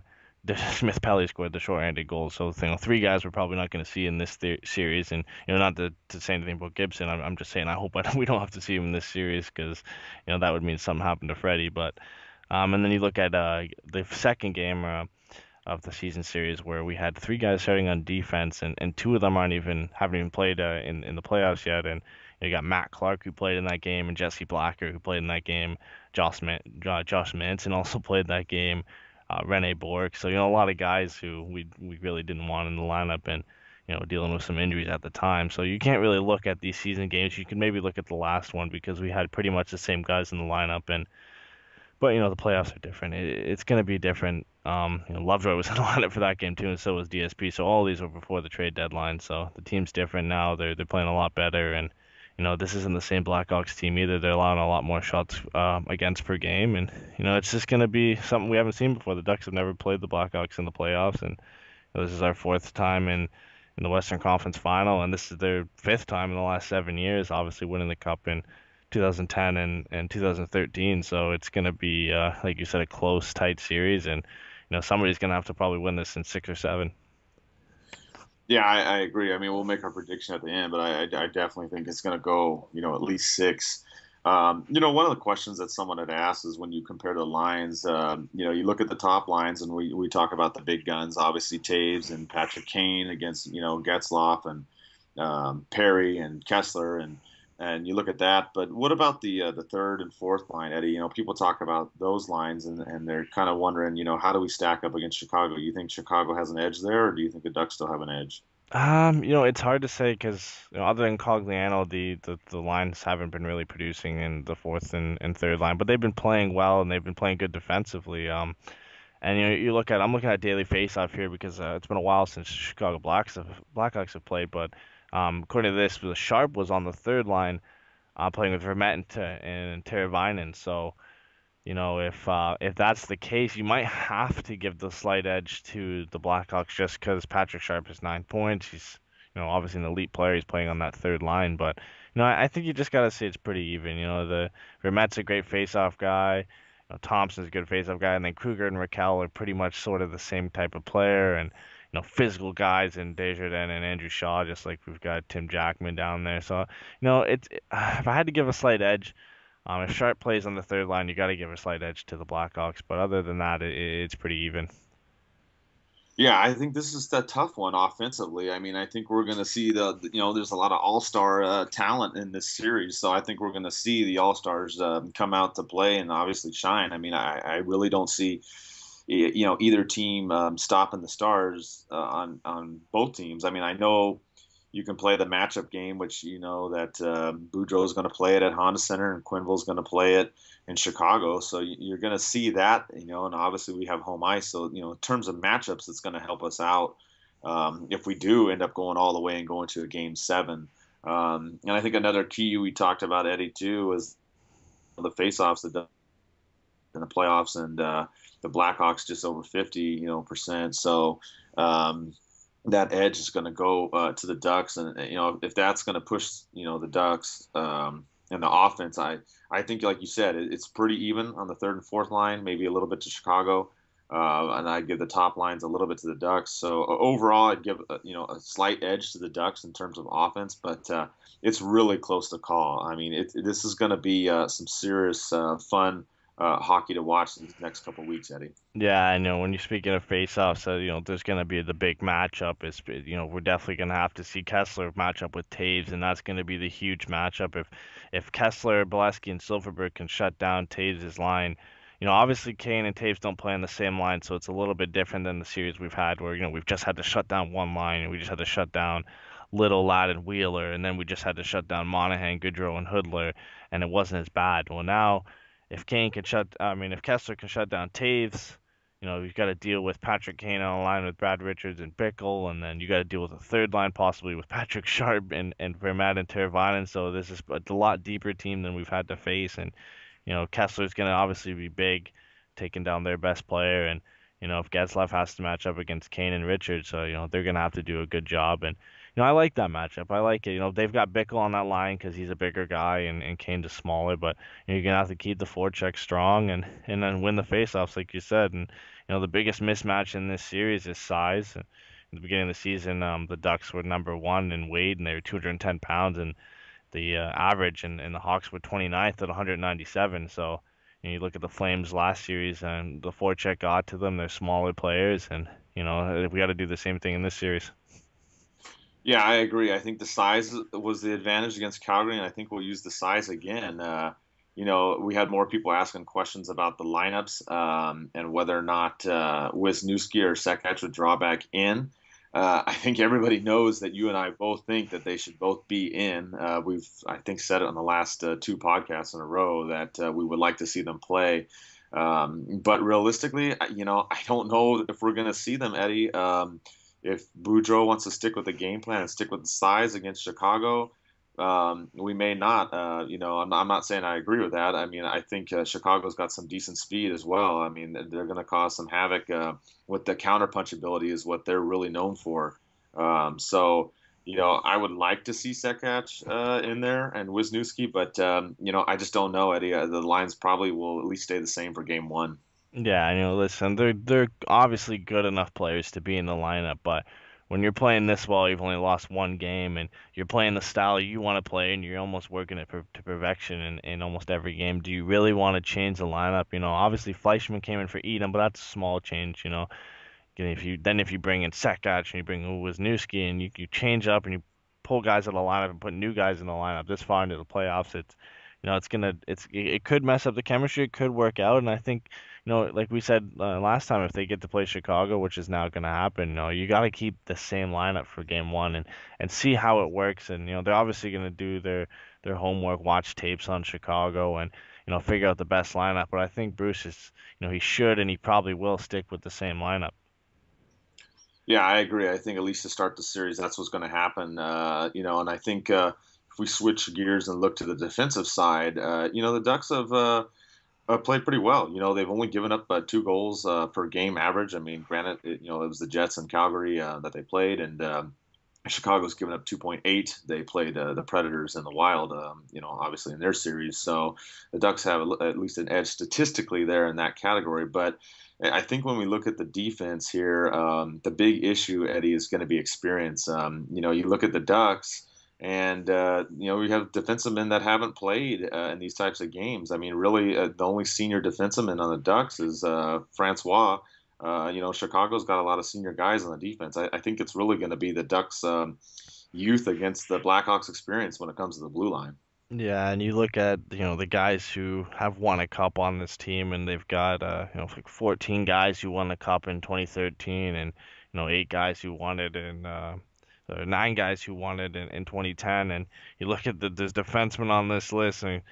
Smith Pelly scored the short-handed goal. So 3 guys we're probably not going to see in this series, and not to say anything about Gibson. I'm just saying I hope we don't have to see him in this series because that would mean something happened to Freddie. But and then you look at the second game. Of the season series where we had 3 guys starting on defense, and 2 of them haven't even played in the playoffs yet. And you got Matt Clark, who played in that game, and Jesse Blacker, who played in that game. Josh Manson also played that game. Rene Bourque. So a lot of guys who we really didn't want in the lineup, and dealing with some injuries at the time. So you can't really look at these season games. You can maybe look at the last one because we had pretty much the same guys in the lineup, but the playoffs are different. It's going to be different. Lovejoy was in the lineup for that game too, and so was DSP. So all these were before the trade deadline. So the team's different now. They're playing a lot better, and this isn't the same Blackhawks team either. They're allowing a lot more shots against per game, and it's just going to be something we haven't seen before. The Ducks have never played the Blackhawks in the playoffs, and this is our 4th time in the Western Conference Final, and this is their 5th time in the last 7 years. Obviously, winning the Cup in 2010 and 2013. So it's going to be, like you said, a close, tight series, and somebody's going to have to probably win this in 6 or 7. Yeah, I agree. I mean, we'll make our prediction at the end, but I definitely think it's going to go, at least 6. One of the questions that someone had asked is when you compare the lines, you look at the top lines, and we talk about the big guns, obviously Taves and Patrick Kane against, Getzlaf and Perry and Kessler, and you look at that. But what about the third and fourth line, Eddie? People talk about those lines, and they're kind of wondering, how do we stack up against Chicago? Do you think Chicago has an edge there, or do you think the Ducks still have an edge? It's hard to say because other than Cogliano, the lines haven't been really producing in the fourth and third line, but they've been playing well and they've been playing good defensively. And I'm looking at daily faceoff here because it's been a while since Chicago Blackhawks have played, but according to this, the Sharp was on the third line, playing with Vermette and Teravainen. So, if that's the case, you might have to give the slight edge to the Blackhawks just because Patrick Sharp has 9 points. He's, obviously an elite player. He's playing on that third line, but I think you just gotta say it's pretty even. The Vermette's a great faceoff guy. Thompson's a good face-off guy, and then Kruger and Raquel are pretty much sort of the same type of player, and physical guys in Desjardins and Andrew Shaw, just like we've got Tim Jackman down there. So, if I had to give a slight edge, if Sharp plays on the third line, you got to give a slight edge to the Blackhawks. But other than that, it's pretty even. Yeah, I think this is the tough one offensively. I mean, I think we're going to see there's a lot of all-star talent in this series, so I think we're going to see the all-stars come out to play and obviously shine. I mean, I really don't see, either team stopping the Stars on both teams. I mean, I know you can play the matchup game, which you know that Boudreau is going to play it at Honda Center and Quenneville's going to play it in Chicago. So you're going to see that, and obviously we have home ice. So, in terms of matchups, it's going to help us out if we do end up going all the way and going to a game 7. And I think another key we talked about, Eddie, too, is the faceoffs that in the playoffs, and the Blackhawks just over 50% So that edge is going to go to the Ducks, and if that's going to push the Ducks and the offense, I think like you said, it's pretty even on the third and fourth line, maybe a little bit to Chicago, and I'd give the top lines a little bit to the Ducks. So overall, I'd give a slight edge to the Ducks in terms of offense, but it's really close to call. I mean, this is going to be some serious fun hockey to watch these next couple of weeks, Eddie. Yeah, I know. When you're speaking of face-offs, there's going to be the big matchup. We're definitely going to have to see Kessler match up with Taves, and that's going to be the huge matchup. If Kessler, Bolesky, and Silverberg can shut down Taves' line, obviously Kane and Taves don't play on the same line, so it's a little bit different than the series we've had where, we've just had to shut down one line, and we just had to shut down Little, Ladd, and Wheeler, and then we just had to shut down Monahan, Goodrow, and Hoodler, and it wasn't as bad. Well, now if Kessler can shut down Taves, you've got to deal with Patrick Kane on a line with Brad Richards and Bickle, and then you got to deal with a third line possibly with Patrick Sharp and Vermette and Teravainen. So this is a lot deeper team than we've had to face, and Kessler's going to obviously be big, taking down their best player, and if Getzlaf has to match up against Kane and Richards, so they're going to have to do a good job. And I like that matchup. I like it. They've got Bickle on that line because he's a bigger guy and Kane's is smaller. But you're gonna have to keep the forecheck strong and then win the faceoffs, like you said. And the biggest mismatch in this series is size. In the beginning of the season, the Ducks were number 1 in weight, and they were 210 pounds, and the average, and the Hawks were 29th at 197. So you look at the Flames last series, and the forecheck got to them. They're smaller players, and we got to do the same thing in this series. Yeah, I agree. I think the size was the advantage against Calgary, and I think we'll use the size again. We had more people asking questions about the lineups and whether or not Wisniewski or Sekac would draw back in. I think everybody knows that you and I both think that they should both be in. We've, I think, said it on the last 2 podcasts in a row that we would like to see them play. But realistically, I don't know if we're going to see them, Eddie. If Boudreau wants to stick with the game plan and stick with the size against Chicago, we may not. I'm not saying I agree with that. I mean, I think Chicago's got some decent speed as well. I mean, they're going to cause some havoc with the counterpunch ability is what they're really known for. So, I would like to see Sekac in there and Wisniewski, but, I just don't know, Eddie. The lines probably will at least stay the same for game 1. Yeah, listen, they're obviously good enough players to be in the lineup, but when you're playing this well, you've only lost one game, and you're playing the style you want to play, and you're almost working it to perfection in almost every game. Do you really want to change the lineup? Obviously Fleischman came in for Edom, but that's a small change. If you bring in Sekac and you bring Wisniewski and you change up and you pull guys out of the lineup and put new guys in the lineup this far into the playoffs, it could mess up the chemistry. It could work out, and I think. Like we said last time, if they get to play Chicago, which is now going to happen, you got to keep the same lineup for game 1 and see how it works. And, they're obviously going to do their homework, watch tapes on Chicago and, figure out the best lineup. But I think Bruce is, he should and he probably will stick with the same lineup. Yeah, I agree. I think at least to start the series, that's what's going to happen. And I think if we switch gears and look to the defensive side, the Ducks have played pretty well. They've only given up 2 goals per game average. I mean, granted, it was the Jets and Calgary that they played, and Chicago's given up 2.8. They played the Predators and the Wild, obviously in their series. So the Ducks have at least an edge statistically there in that category. But I think when we look at the defense here, the big issue, Eddie, is going to be experience. You look at the Ducks. And, we have defensemen that haven't played in these types of games. I mean, really, the only senior defenseman on the Ducks is Francois. Chicago's got a lot of senior guys on the defense. I think it's really going to be the Ducks' youth against the Blackhawks' experience when it comes to the blue line. Yeah, and you look at, the guys who have won a cup on this team, and they've got, like 14 guys who won the cup in 2013, and, 8 guys who won it in, 9 guys who won it in 2010. And you look at there's defensemen on this list, and,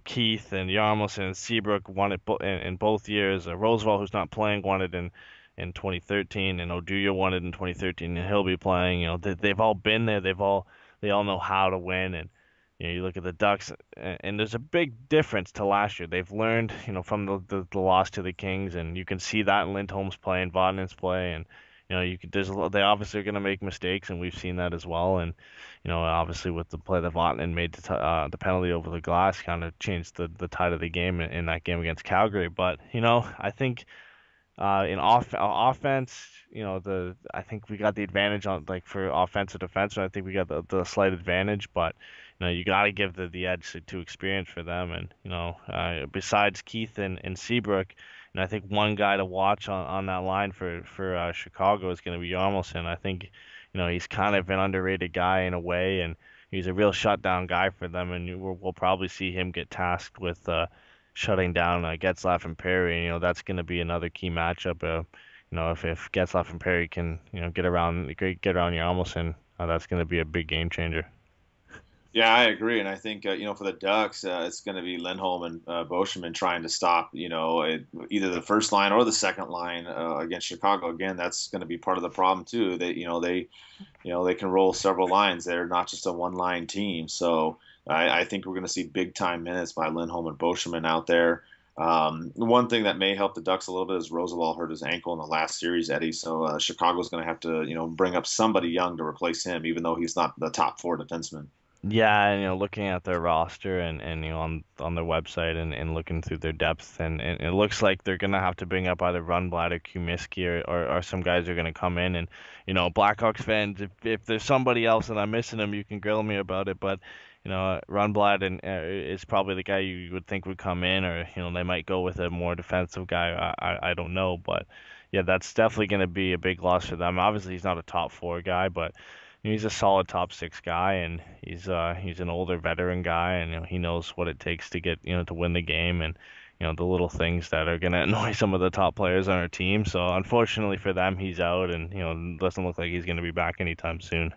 Keith and Yarmouth and Seabrook won it in both years. Roosevelt, who's not playing, won it in 2013, and Oduya won it in 2013, and he'll be playing. They've all been there. They all know how to win. And you look at the Ducks, and there's a big difference to last year. They've learned, from the loss to the Kings, and you can see that in Lindholm's play and Vodinen's play. And they obviously are going to make mistakes, and we've seen that as well. And obviously with the play that Vatanen made, the penalty over the glass kind of changed the tide of the game in that game against Calgary. But I think in offense, I think we got the advantage on, like, for offensive defense. I think we got the slight advantage, but you got to give the edge to experience for them. And besides Keith and Seabrook, and I think one guy to watch on that line for Chicago is going to be Yarmulson. I think he's kind of an underrated guy in a way, and he's a real shutdown guy for them. And we'll probably see him get tasked with shutting down Getzlaf and Perry. That's going to be another key matchup. If Getzlaf and Perry can get around Yarmulson, that's going to be a big game changer. Yeah, I agree, and I think for the Ducks, it's going to be Lindholm and Boschman trying to stop either the first line or the second line against Chicago. Again, that's going to be part of the problem too. They can roll several lines. They're not just a one line team. So I think we're going to see big time minutes by Lindholm and Boschman out there. One thing that may help the Ducks a little bit is Roosevelt hurt his ankle in the last series, Eddie. So Chicago's going to have to bring up somebody young to replace him, even though he's not the top 4 defenseman. Yeah, and looking at their roster and on their website and looking through their depth, and it looks like they're gonna have to bring up either Rundblad or Kumiski or some guys are gonna come in. And Blackhawks fans, if there's somebody else and I'm missing them, you can grill me about it. But Rundblad is probably the guy you would think would come in, or they might go with a more defensive guy. I don't know, but yeah, that's definitely gonna be a big loss for them. Obviously, he's not a top 4 guy, but he's a solid top 6 guy, and he's an older veteran guy, and he knows what it takes to get to win the game, and the little things that are gonna annoy some of the top players on our team. So unfortunately for them, he's out, and doesn't look like he's gonna be back anytime soon.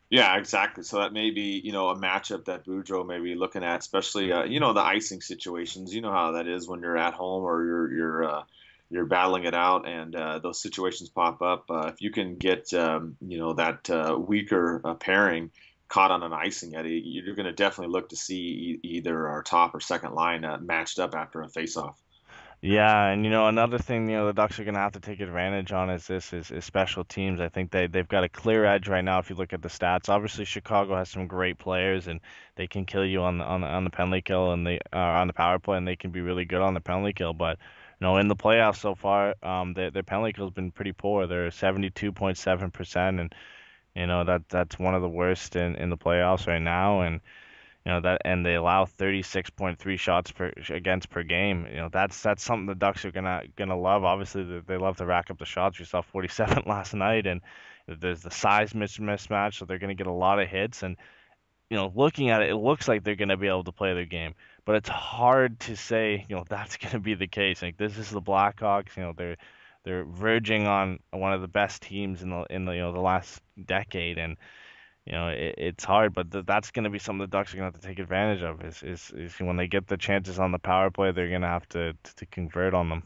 Yeah, exactly. So that may be a matchup that Boudreau may be looking at, especially the icing situations. You know how that is when you're at home or you're battling it out, and those situations pop up. If you can get that weaker pairing caught on an icing, Eddie, you're going to definitely look to see either our top or second line matched up after a faceoff. Yeah, and another thing the Ducks are going to have to take advantage on is special teams. I think they've got a clear edge right now if you look at the stats. Obviously, Chicago has some great players, and they can kill you on the penalty kill, and they on the power play, and they can be really good on the penalty kill, but in the playoffs so far, their penalty kill has been pretty poor. They're 72.7%, and that's one of the worst in the playoffs right now. And and they allow 36.3 shots against per game. That's something the Ducks are gonna love. Obviously, they love to rack up the shots. We saw 47 last night, and there's the size mismatch, so they're gonna get a lot of hits. And looking at it, it looks like they're gonna be able to play their game. But it's hard to say, that's going to be the case. Like, this is the Blackhawks. They're verging on one of the best teams in the last decade, and it's hard. But that's going to be something the Ducks are going to have to take advantage of. Is when they get the chances on the power play, they're going to have to convert on them.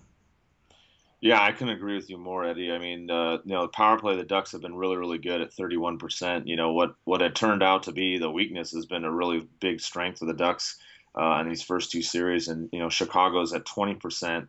Yeah, I can agree with you more, Eddie. I mean, the power play, the Ducks have been really, really good at 31%. What had turned out to be the weakness has been a really big strength of the Ducks in these first 2 series. And, Chicago's at 20%.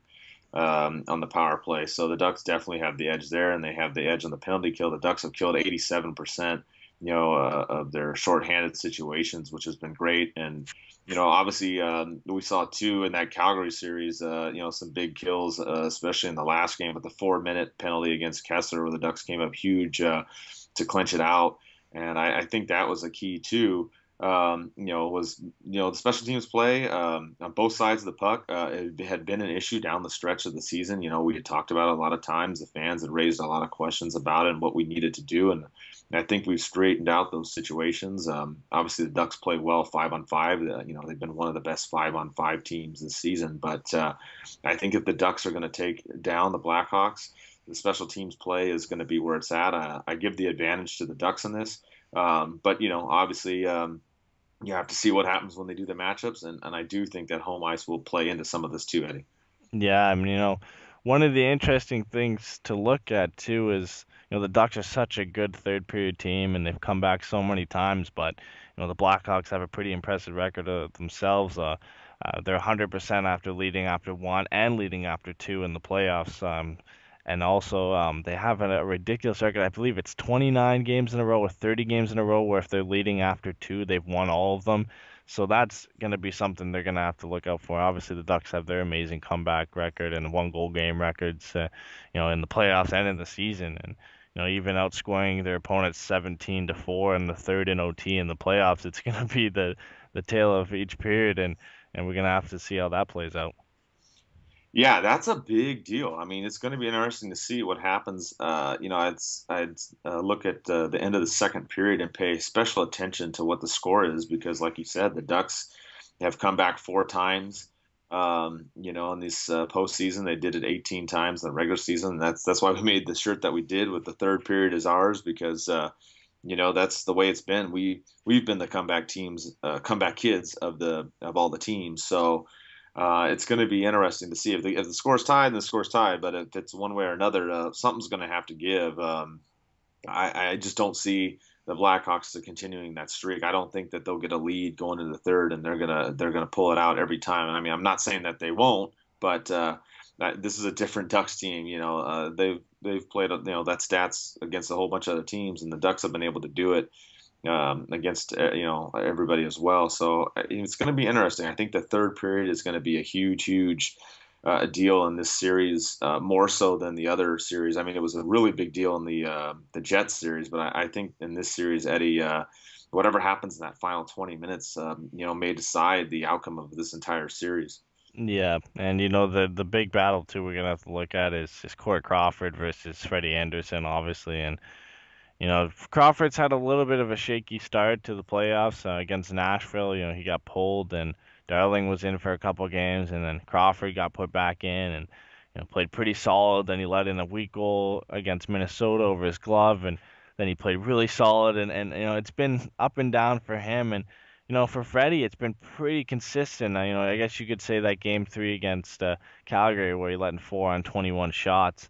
on the power play. So the Ducks definitely have the edge there, and they have the edge on the penalty kill. The Ducks have killed 87%, of their shorthanded situations, which has been great. And obviously, we saw too in that Calgary series, some big kills, especially in the last game with the 4-minute penalty against Kessler, where the Ducks came up huge to clinch it out. And I think that was a key too. Was the special teams play on both sides of the puck. It had been an issue down the stretch of the season. We had talked about it a lot of times. The fans had raised a lot of questions about it and what we needed to do, and I think we've straightened out those situations. Obviously, the Ducks play well 5-on-5. They've been one of the best 5-on-5 teams this season. But I think if the Ducks are going to take down the Blackhawks, the special teams play is going to be where it's at. I give the advantage to the Ducks in this. But obviously, you have to see what happens when they do the matchups, and I do think that home ice will play into some of this too, Eddie. Yeah, I mean, one of the interesting things to look at too is, the Ducks are such a good third period team and they've come back so many times, but the Blackhawks have a pretty impressive record of themselves. They're 100% after leading after one and leading after two in the playoffs. And also, they have a ridiculous record. I believe it's 29 games in a row or 30 games in a row where if they're leading after two, they've won all of them. So that's going to be something they're going to have to look out for. Obviously, the Ducks have their amazing comeback record and one goal game records, in the playoffs and in the season. And, even outscoring their opponents 17-4 in the third in OT in the playoffs, it's going to be the tale of each period. And we're going to have to see how that plays out. Yeah, that's a big deal. I mean, it's going to be interesting to see what happens. I'd look at the end of the second period and pay special attention to what the score is because, like you said, the Ducks have come back 4 times. In this postseason, they did it 18 times in the regular season. That's why we made the shirt that we did with the third period as ours because that's the way it's been. We've been the comeback kids of all the teams. So. It's going to be interesting to see if the score's tied, then the score's tied. But if it's one way or another, something's going to have to give. I just don't see the Blackhawks continuing that streak. I don't think that they'll get a lead going into the third, and they're gonna pull it out every time. I mean, I'm not saying that they won't, but this is a different Ducks team. They've played that stats against a whole bunch of other teams, and the Ducks have been able to do it. Against everybody as well. So it's going to be interesting. I think the third period is going to be a huge deal in this series, more so than the other series. I mean, it was a really big deal in the Jets series, but I think in this series, Eddie, whatever happens in that final 20 minutes, may decide the outcome of this entire series. Yeah, and the big battle too we're gonna have to look at is Corey Crawford versus Freddie Andersen, obviously, and Crawford's had a little bit of a shaky start to the playoffs against Nashville. He got pulled, and Darling was in for a couple games, and then Crawford got put back in and played pretty solid. Then he let in a weak goal against Minnesota over his glove, and then he played really solid. And it's been up and down for him. And for Freddie, it's been pretty consistent. I guess you could say that game 3 against Calgary, where he let in 4 on 21 shots.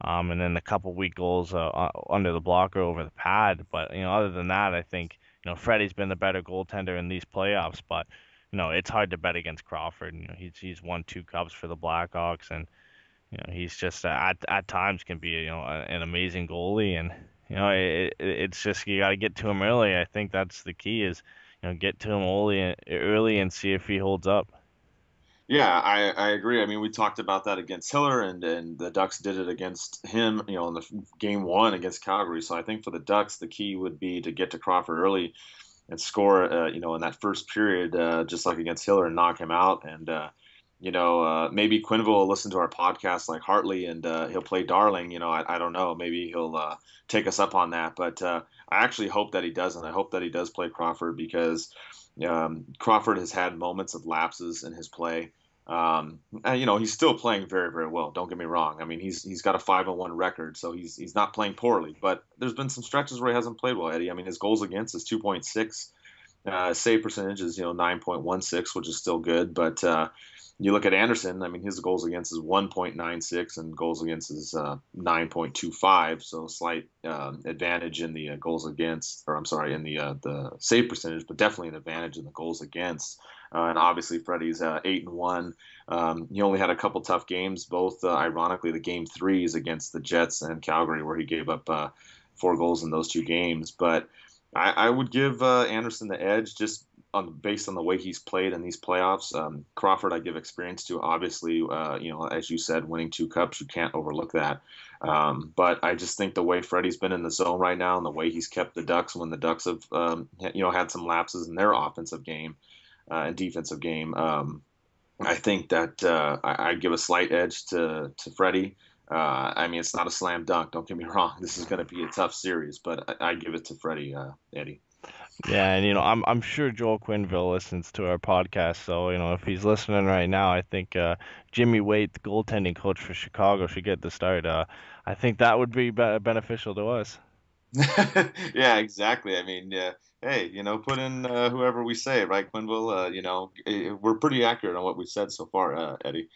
And then a couple weak goals under the blocker over the pad. But other than that, I think Freddie's been the better goaltender in these playoffs. But it's hard to bet against Crawford. He's won 2 cups for the Blackhawks, and he's just at times can be an amazing goalie. And it's just you got to get to him early. I think that's the key is get to him early and see if he holds up. Yeah, I agree. I mean, we talked about that against Hiller, and the Ducks did it against him, in the game 1 against Calgary. So I think for the Ducks, the key would be to get to Crawford early and score, in that first period, just like against Hiller, and knock him out. And maybe Quenneville will listen to our podcast like Hartley, and he'll play Darling. I don't know. Maybe he'll take us up on that. But I actually hope that he doesn't. I hope that he does play Crawford because Crawford has had moments of lapses in his play. He's still playing very, very well. Don't get me wrong. I mean, he's got a 5-1 record, so he's not playing poorly. But there's been some stretches where he hasn't played well, Eddie. I mean, his goals against is 2.6, save percentage is 9.16, which is still good. But you look at Andersen. I mean, his goals against is 1.96, and goals against is 9.25. So slight advantage in the goals against, or I'm sorry, in the save percentage, but definitely an advantage in the goals against. And obviously Freddie's 8-1. He only had a couple tough games, both ironically the game threes against the Jets and Calgary, where he gave up 4 goals in those 2 games. But I would give Anderson the edge just based on the way he's played in these playoffs. Crawford, I give experience to. Obviously, as you said, winning 2 cups, you can't overlook that. But I just think the way Freddie's been in the zone right now and the way he's kept the Ducks when the Ducks have, had some lapses in their offensive game and defensive game, I think that I give a slight edge to Freddie. I mean, it's not a slam dunk. Don't get me wrong. This is going to be a tough series, but I give it to Freddie, Eddie. Yeah, and I'm sure Joel Quenneville listens to our podcast, so if he's listening right now, I think Jimmy Waite, the goaltending coach for Chicago, should get the start. I think that would be beneficial to us. Yeah, exactly. I mean, yeah. Hey, put in whoever we say, right, Quenneville? We're pretty accurate on what we've said so far, Eddie.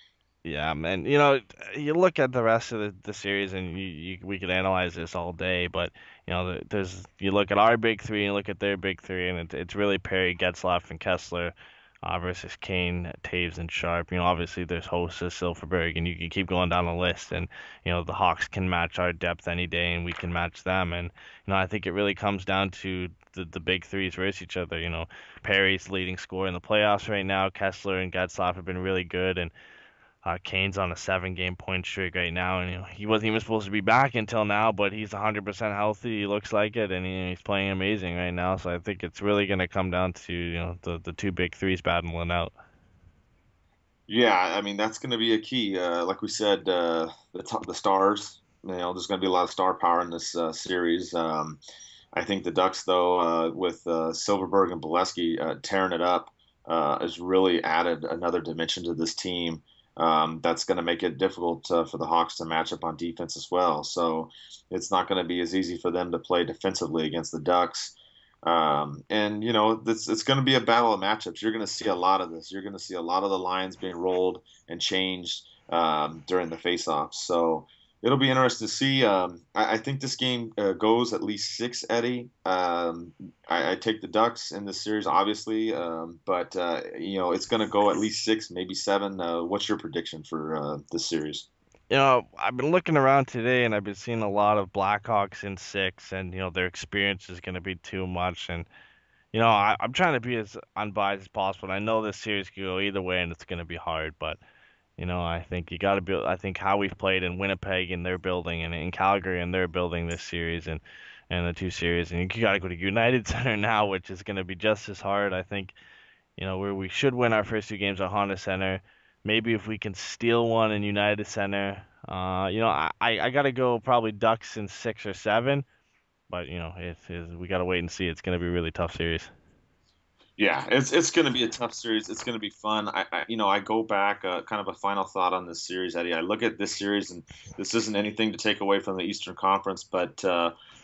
Yeah, man. You look at the rest of the series, and we could analyze this all day, but you look at our big three and look at their big three, and it's really Perry, Getzlaf, and Kessler versus Kane, Taves, and Sharp. Obviously there's Hossa, Silverberg, and you can keep going down the list, and the Hawks can match our depth any day, and we can match them, and I think it really comes down to the big threes versus each other. Perry's leading scorer in the playoffs right now. Kessler and Getzlaf have been really good, and Kane's on a 7-game point streak right now, and he wasn't even supposed to be back until now, but he's 100% healthy. He looks like it, and he's playing amazing right now. So I think it's really going to come down to the 2 big threes battling out. Yeah, I mean that's going to be a key. Like we said, the stars. There's going to be a lot of star power in this series. I think the Ducks, though, with Silverberg and Bolesky tearing it up, has really added another dimension to this team. That's going to make it difficult for the Hawks to match up on defense as well. So it's not going to be as easy for them to play defensively against the Ducks. It's going to be a battle of matchups. You're going to see a lot of this. You're going to see a lot of the lines being rolled and changed during the face-offs. So it'll be interesting to see. I think this game goes at least 6, Eddie. I take the Ducks in this series, obviously, but it's going to go at least 6, maybe 7. What's your prediction for this series? I've been looking around today, and I've been seeing a lot of Blackhawks in 6, and their experience is going to be too much, and I'm trying to be as unbiased as possible. And I know this series could go either way, and it's going to be hard, but I think you got to be. I think how we've played in Winnipeg in their building, and in Calgary in their building this series, and the 2 series, and you got to go to United Center now, which is going to be just as hard. I think where we should win our first 2 games at Honda Center. Maybe if we can steal one in United Center, I got to go probably Ducks in 6 or 7, but we got to wait and see. It's going to be a really tough series. Yeah, it's going to be a tough series. It's going to be fun. I go back, kind of a final thought on this series, Eddie. I look at this series, and this isn't anything to take away from the Eastern Conference, but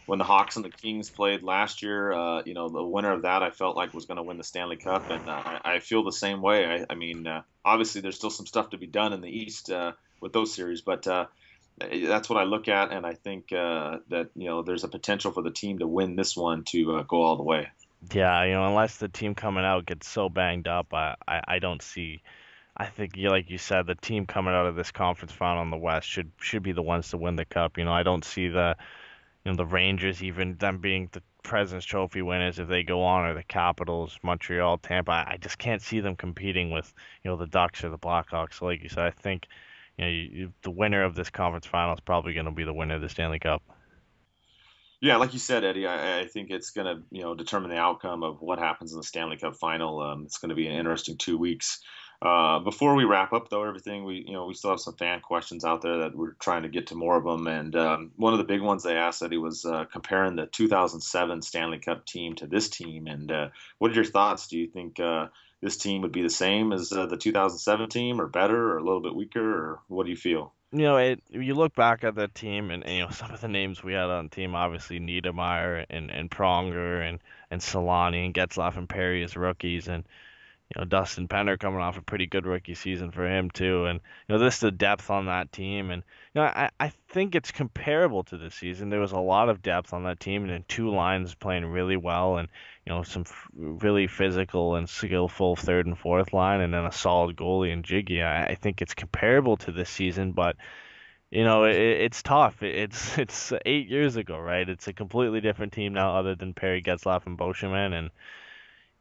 when the Hawks and the Kings played last year, the winner of that I felt like was going to win the Stanley Cup, and I feel the same way. I mean, obviously there's still some stuff to be done in the East with those series, but that's what I look at, and I think that there's a potential for the team to win this one to go all the way. Yeah, unless the team coming out gets so banged up, I don't see. I think, like you said, the team coming out of this conference final in the West should be the ones to win the cup. I don't see the Rangers, even them being the President's Trophy winners if they go on, or the Capitals, Montreal, Tampa. I just can't see them competing with the Ducks or the Blackhawks. So like you said, I think the winner of this conference final is probably going to be the winner of the Stanley Cup. Yeah, like you said, Eddie, I think it's going to determine the outcome of what happens in the Stanley Cup final. It's going to be an interesting 2 weeks. Before we wrap up, though, everything, we still have some fan questions out there that we're trying to get to more of them. And one of the big ones they asked, Eddie, was comparing the 2007 Stanley Cup team to this team. And what are your thoughts? Do you think this team would be the same as the 2007 team, or better, or a little bit weaker, or what do you feel? You look back at that team, and some of the names we had on the team, obviously Niedermeyer and Pronger and Solani and Getzlaf and Perry as rookies, and Dustin Penner coming off a pretty good rookie season for him too, and this the depth on that team, and I think it's comparable to this season. There was a lot of depth on that team, and then two lines playing really well, and some really physical and skillful third and fourth line, and then a solid goalie in Jiggy. I think it's comparable to this season, but it's tough. It's 8 years ago, right? It's a completely different team now, other than Perry Getzlaf and Boschman, and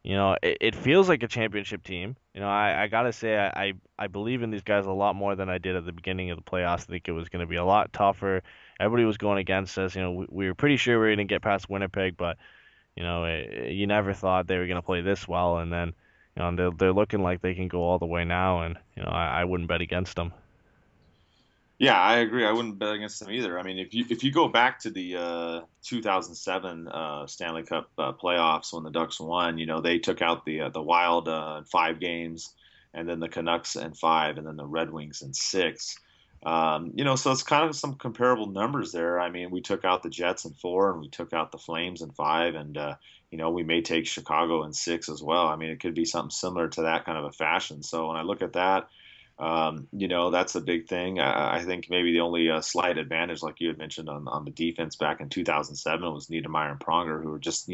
it feels like a championship team. I gotta say, I believe in these guys a lot more than I did at the beginning of the playoffs. I think it was going to be a lot tougher. Everybody was going against us. We were pretty sure we were going to get past Winnipeg, but you never thought they were going to play this well. And then, they're looking like they can go all the way now, and I wouldn't bet against them. Yeah, I agree. I wouldn't bet against them either. I mean, if you go back to the 2007 Stanley Cup playoffs when the Ducks won, they took out the Wild in 5 games, and then the Canucks in 5, and then the Red Wings in 6. So it's kind of some comparable numbers there. I mean, we took out the Jets in 4, and we took out the Flames in 5, and we may take Chicago in 6 as well. I mean, it could be something similar to that kind of a fashion. So when I look at that. That's a big thing. I think maybe the only slight advantage, like you had mentioned on the defense back in 2007, was Niedermayer and Pronger, who were just,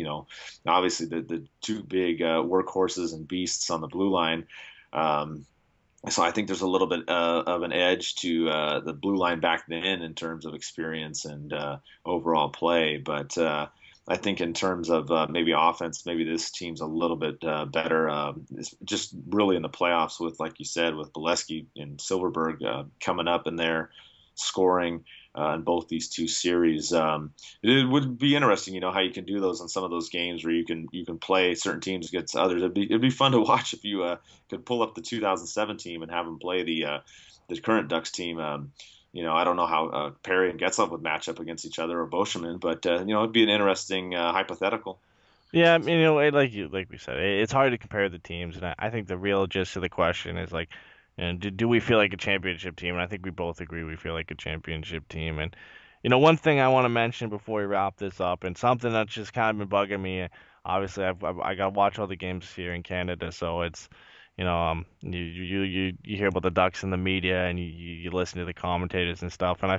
obviously the two big workhorses and beasts on the blue line. So I think there's a little bit of an edge to the blue line back then in terms of experience and overall play. But I think in terms of maybe offense, maybe this team's a little bit better. It's just really in the playoffs with, like you said, with Bolesky and Silverberg coming up in there scoring in both these two series. It would be interesting, how you can do those in some of those games where you can play certain teams against others. It'd be fun to watch if you could pull up the 2007 team and have them play the current Ducks team. I don't know how Perry and Getzlaf would match up against each other, or Boschman, but it'd be an interesting hypothetical. Yeah, I mean, like we said, it's hard to compare the teams, and I think the real gist of the question is like, do we feel like a championship team? And I think we both agree we feel like a championship team. And one thing I want to mention before we wrap this up, and something that's just kind of been bugging me. Obviously, I got to watch all the games here in Canada, so it's you hear about the Ducks in the media, and you listen to the commentators and stuff. And I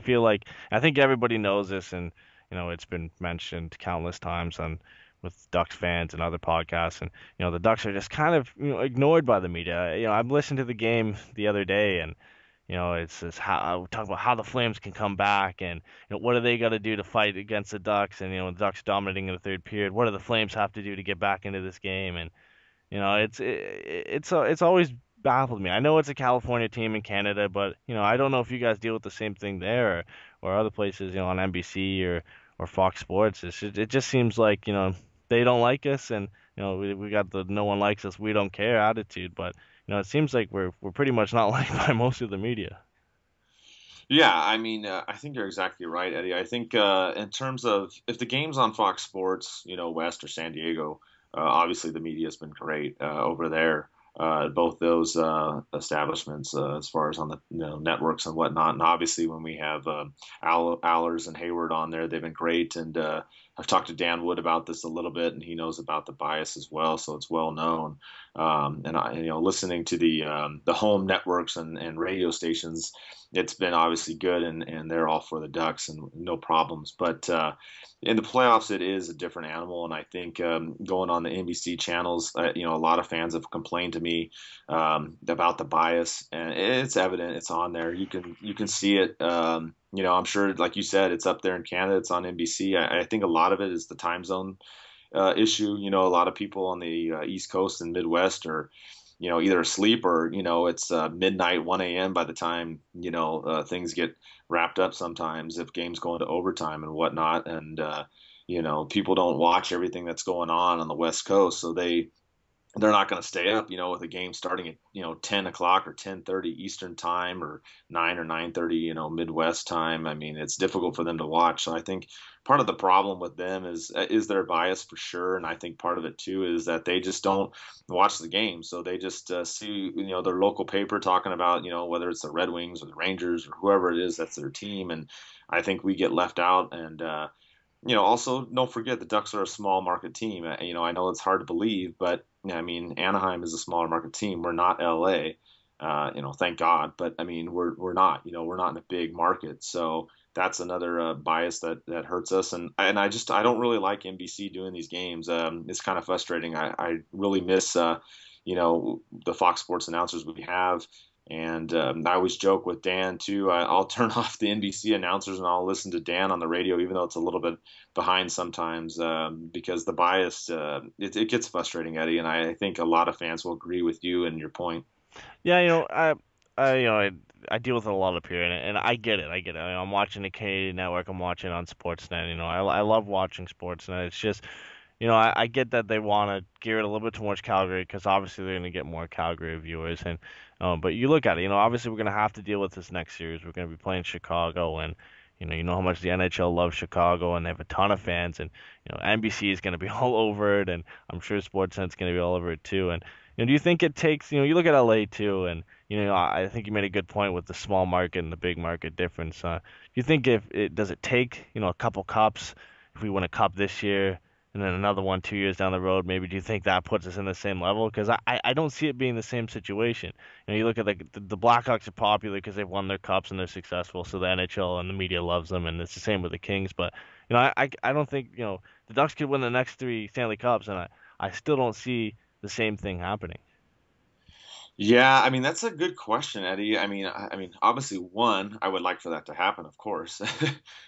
think everybody knows this, and it's been mentioned countless times on with Ducks fans and other podcasts. And the Ducks are just kind of ignored by the media. I'm listening to the game the other day, and it's how talk about how the Flames can come back, and what do they got to do to fight against the Ducks, and the Ducks dominating in the third period. What do the Flames have to do to get back into this game? And it's always baffled me. I know it's a California team in Canada, but I don't know if you guys deal with the same thing there, or other places, on NBC or Fox Sports. It just seems like they don't like us, and we got the no one likes us, we don't care attitude. But it seems like we're pretty much not liked by most of the media. Yeah, I mean, I think you're exactly right, Eddie. I think in terms of if the game's on Fox Sports, West or San Diego. Obviously, the media has been great over there, both those establishments as far as on the networks and whatnot. And obviously, when we have Allers and Hayward on there, they've been great. And I've talked to Dan Wood about this a little bit, and he knows about the bias as well, so it's well known. Listening to the home networks and radio stations, it's been obviously good, and they're all for the Ducks and no problems. But in the playoffs, it is a different animal, and I think going on the NBC channels, a lot of fans have complained to me about the bias, and it's evident. It's on there. You can see it. I'm sure, like you said, it's up there in Canada. It's on NBC. I think a lot of it is the time zone issue. A lot of people on the East Coast and Midwest are either asleep or it's midnight, 1 a.m. by the time things get wrapped up. Sometimes if games go into overtime and whatnot, and people don't watch everything that's going on the West Coast, so they're not going to stay up, with a game starting at 10 o'clock or 10:30 Eastern time, or 9 or 9:30 Midwest time. I mean, it's difficult for them to watch. So I think part of the problem with them is their bias for sure, and I think part of it too is that they just don't watch the game. So they just see their local paper talking about whether it's the Red Wings or the Rangers or whoever it is that's their team, and I think we get left out. And Also don't forget the Ducks are a small market team. I know it's hard to believe, but I mean, Anaheim is a smaller market team. We're not LA, thank God. But I mean, we're not. We're not in a big market, so that's another bias that hurts us. And I don't really like NBC doing these games. It's kind of frustrating. I really miss the Fox Sports announcers we have. And I always joke with Dan too. I'll turn off the NBC announcers and I'll listen to Dan on the radio, even though it's a little bit behind sometimes, because the bias it gets frustrating, Eddie. And I think a lot of fans will agree with you and your point. Yeah, I deal with it a lot up here, and I get it. I get it. I'm watching the Canadian network. I'm watching on Sportsnet. I love watching Sportsnet. It's just, I get that they want to gear it a little bit towards Calgary because obviously they're going to get more Calgary viewers. And but you look at it, obviously we're going to have to deal with this next series. We're going to be playing Chicago, and you know how much the NHL loves Chicago, and they have a ton of fans, and NBC is going to be all over it, and I'm sure Sportsnet's going to be all over it too. And do you think it takes, you look at LA too, and I think you made a good point with the small market and the big market difference. Do you think if it does it take, a couple cups, if we win a cup this year and then another one 2 years down the road, maybe do you think that puts us in the same level? Because I don't see it being the same situation. You look at the Blackhawks are popular because they've won their cups and they're successful, so the NHL and the media loves them, and it's the same with the Kings. But I don't think the Ducks could win the next three Stanley Cups, and I still don't see the same thing happening. Yeah, I mean that's a good question, Eddie. I mean, obviously, one, I would like for that to happen, of course,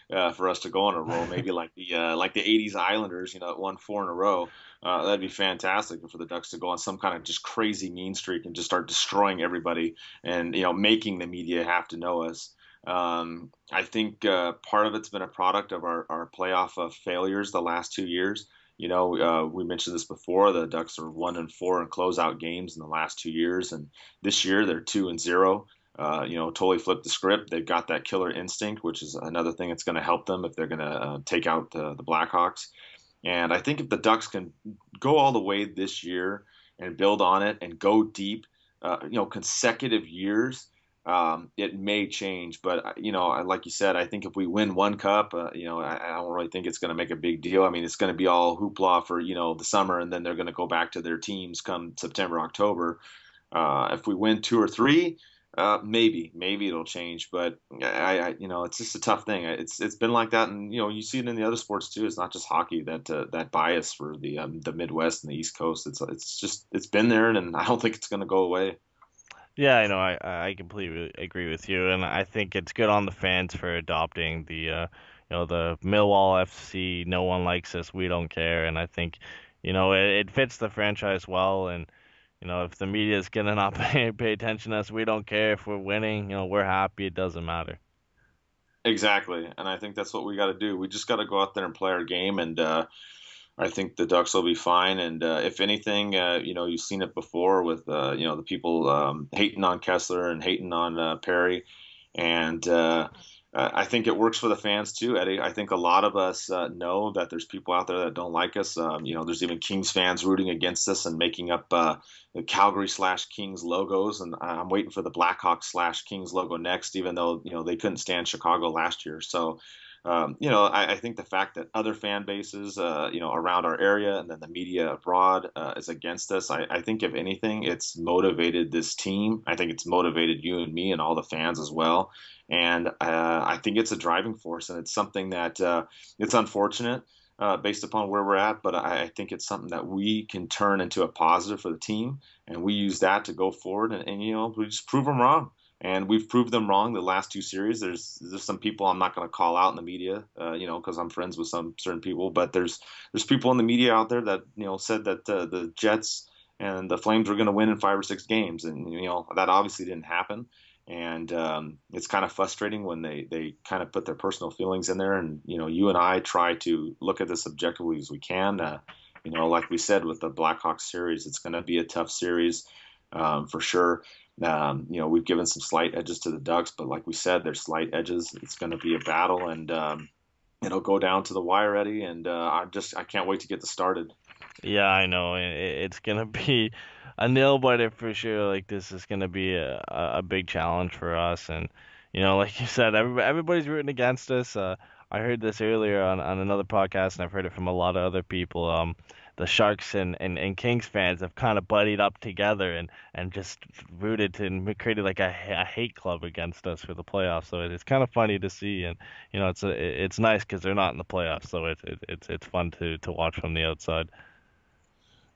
for us to go on a roll, maybe like the '80s Islanders, that won four in a row. That'd be fantastic for the Ducks to go on some kind of just crazy mean streak and just start destroying everybody, and making the media have to know us. I think part of it's been a product of our playoff failures the last 2 years. We mentioned this before. The Ducks are 1-4 in closeout games in the last 2 years, and this year they're 2-0. Totally flipped the script. They've got that killer instinct, which is another thing that's going to help them if they're going to take out the Blackhawks. And I think if the Ducks can go all the way this year and build on it and go deep, consecutive years, it may change, but like you said, I think if we win one cup, I don't really think it's going to make a big deal. I mean, it's going to be all hoopla for the summer, and then they're going to go back to their teams come September, October. If we win two or three, maybe it'll change, but it's just a tough thing. It's been like that, and you see it in the other sports too. It's not just hockey that bias for the Midwest and the East Coast. It's been there, and I don't think it's going to go away. Yeah, I completely agree with you, and I think it's good on the fans for adopting the Millwall FC. No one likes us, we don't care, and I think it fits the franchise well. And if the media is gonna not pay attention to us, we don't care. If we're winning, we're happy. It doesn't matter. Exactly, and I think that's what we got to do. We just got to go out there and play our game, and I think the Ducks will be fine. And if anything, you've seen it before with the people hating on Kessler and hating on Perry, and I think it works for the fans too, Eddie. I think a lot of us know that there's people out there that don't like us. There's even Kings fans rooting against us and making up the Calgary/Kings logos, and I'm waiting for the Blackhawks/Kings logo next, even though they couldn't stand Chicago last year. So. I think the fact that other fan bases, around our area and then the media abroad is against us, I think if anything, it's motivated this team. I think it's motivated you and me and all the fans as well. And I think it's a driving force, and it's something that it's unfortunate based upon where we're at, but I think it's something that we can turn into a positive for the team, and we use that to go forward, and we just prove them wrong. And we've proved them wrong the last two series. There's some people I'm not going to call out in the media, because I'm friends with some certain people. But there's people in the media out there that said that the Jets and the Flames were going to win in 5 or 6 games, and that obviously didn't happen. And it's kind of frustrating when they kind of put their personal feelings in there. And you and I try to look at this objectively as we can. Like we said with the Blackhawks series, it's going to be a tough series for sure. We've given some slight edges to the Ducks, but like we said, there's slight edges. It's going to be a battle, and it'll go down to the wire, Eddie. And I can't wait to get this started. Yeah, I know. It's gonna be a nail biter for sure. Like this is gonna be a big challenge for us, and like you said, everybody's rooting against us. I heard this earlier on another podcast, and I've heard it from a lot of other people. The Sharks and Kings fans have kind of buddied up together and just rooted and created like a hate club against us for the playoffs. So it's kind of funny to see, and it's nice because they're not in the playoffs, so it's fun to watch from the outside.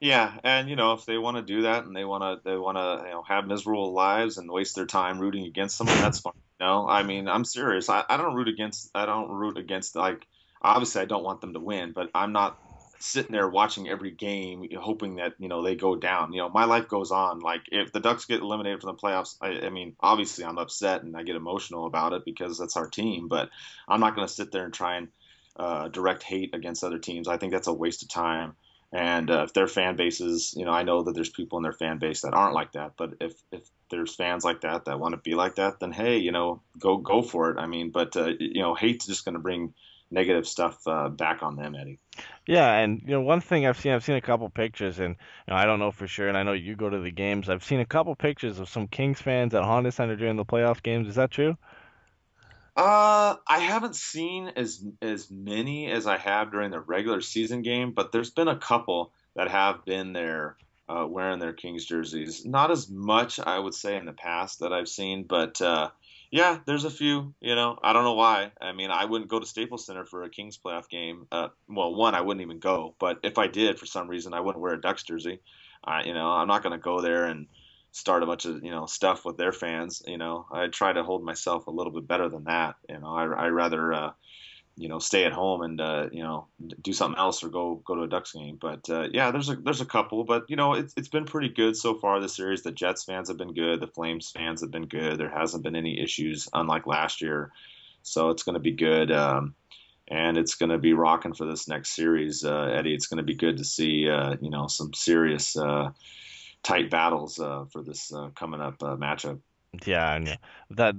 Yeah, and if they want to do that and they want to have miserable lives and waste their time rooting against someone, that's fine. I mean, I'm serious. I don't root against like, obviously I don't want them to win, but I'm not sitting there watching every game hoping that they go down. My life goes on. Like if the Ducks get eliminated from the playoffs, I mean, obviously I'm upset and I get emotional about it because that's our team, but I'm not going to sit there and try and direct hate against other teams. I think that's a waste of time. And if their fan bases, I know that there's people in their fan base that aren't like that. But if there's fans like that want to be like that, then hey, go for it. I mean, but hate's just going to bring negative stuff back on them, Eddie. Yeah, and one thing I've seen a couple pictures, and I don't know for sure, and I know you go to the games. I've seen a couple pictures of some Kings fans at Honda Center during the playoff games. Is that true? I haven't seen as many as I have during the regular season game, but there's been a couple that have been there wearing their Kings jerseys. Not as much, I would say, in the past that I've seen, but yeah, there's a few. I don't know why. I mean, I wouldn't go to Staples Center for a Kings playoff game. Well, one, I wouldn't even go, but if I did, for some reason, I wouldn't wear a Ducks jersey. I'm not going to go there and start a bunch of stuff with their fans. I try to hold myself a little bit better than that. I rather stay at home and do something else or go to a Ducks game. But yeah, there's a couple, but it's been pretty good so far this series. The Jets fans have been good, the Flames fans have been good. There hasn't been any issues, unlike last year, so it's going to be good. And it's going to be rocking for this next series, Eddie. It's going to be good to see some serious tight battles for this coming up matchup. Yeah, and that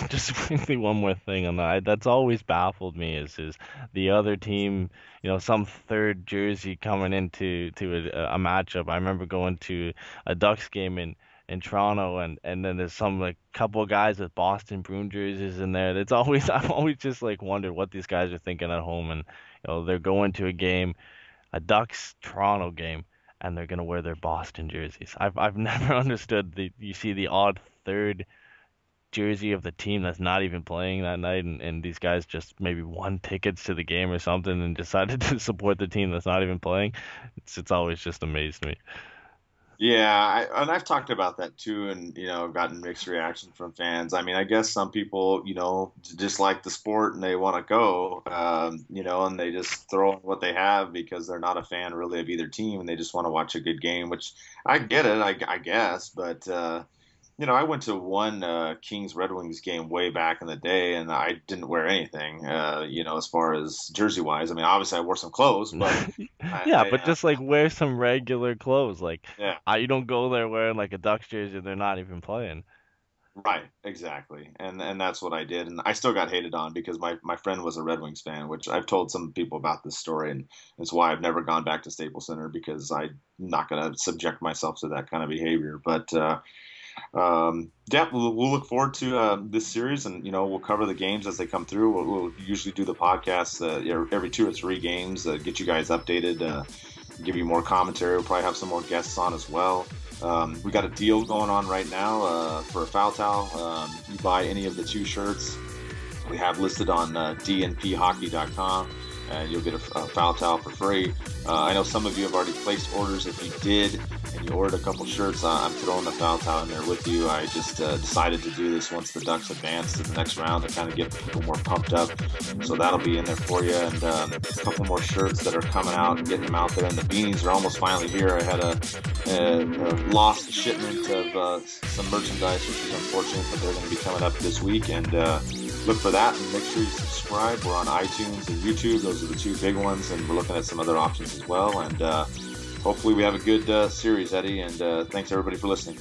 just quickly one more thing on that. That's always baffled me is the other team, some third jersey coming into a matchup. I remember going to a Ducks game in Toronto, and then there's some like couple of guys with Boston Bruin jerseys in there. I've always just like wondered what these guys are thinking at home, and they're going to a Ducks Toronto game, and they're gonna wear their Boston jerseys. I've never understood you see the odd third jersey of the team that's not even playing that night, and these guys just maybe won tickets to the game or something and decided to support the team that's not even playing. It's always just amazed me. Yeah, I've talked about that too, and gotten mixed reaction from fans. I mean, I guess some people, just like the sport and they want to go, and they just throw in what they have because they're not a fan really of either team and they just want to watch a good game, which I get it, I guess, but I went to one Kings Red Wings game way back in the day, and I didn't wear anything, as far as jersey wise. I mean, obviously I wore some clothes, but but just like wear some regular clothes. Like, yeah, you don't go there wearing like a Ducks jersey and they're not even playing. Right, exactly, and that's what I did, and I still got hated on because my friend was a Red Wings fan, which I've told some people about this story, and it's why I've never gone back to Staples Center because I'm not going to subject myself to that kind of behavior, but. Yeah, we'll look forward to this series, and we'll cover the games as they come through. We'll usually do the podcast every 2 or 3 games, get you guys updated, give you more commentary. We'll probably have some more guests on as well. We got a deal going on right now for a foul towel. You buy any of the 2 shirts we have listed on dnphockey.com. And you'll get a foul towel for free. I know some of you have already placed orders. If you did and you ordered a couple shirts, I'm throwing the foul towel in there with you. I just decided to do this once the Ducks advance to the next round to kind of get people more pumped up. So that'll be in there for you. And a couple more shirts that are coming out and getting them out there. And the beanies are almost finally here. I had a lost shipment of some merchandise, which is unfortunate, but they're going to be coming up this week. And look for that, and make sure you subscribe. We're on iTunes and YouTube. Those are the 2 big ones, and we're looking at some other options as well. And hopefully we have a good series, Eddie, and thanks everybody for listening.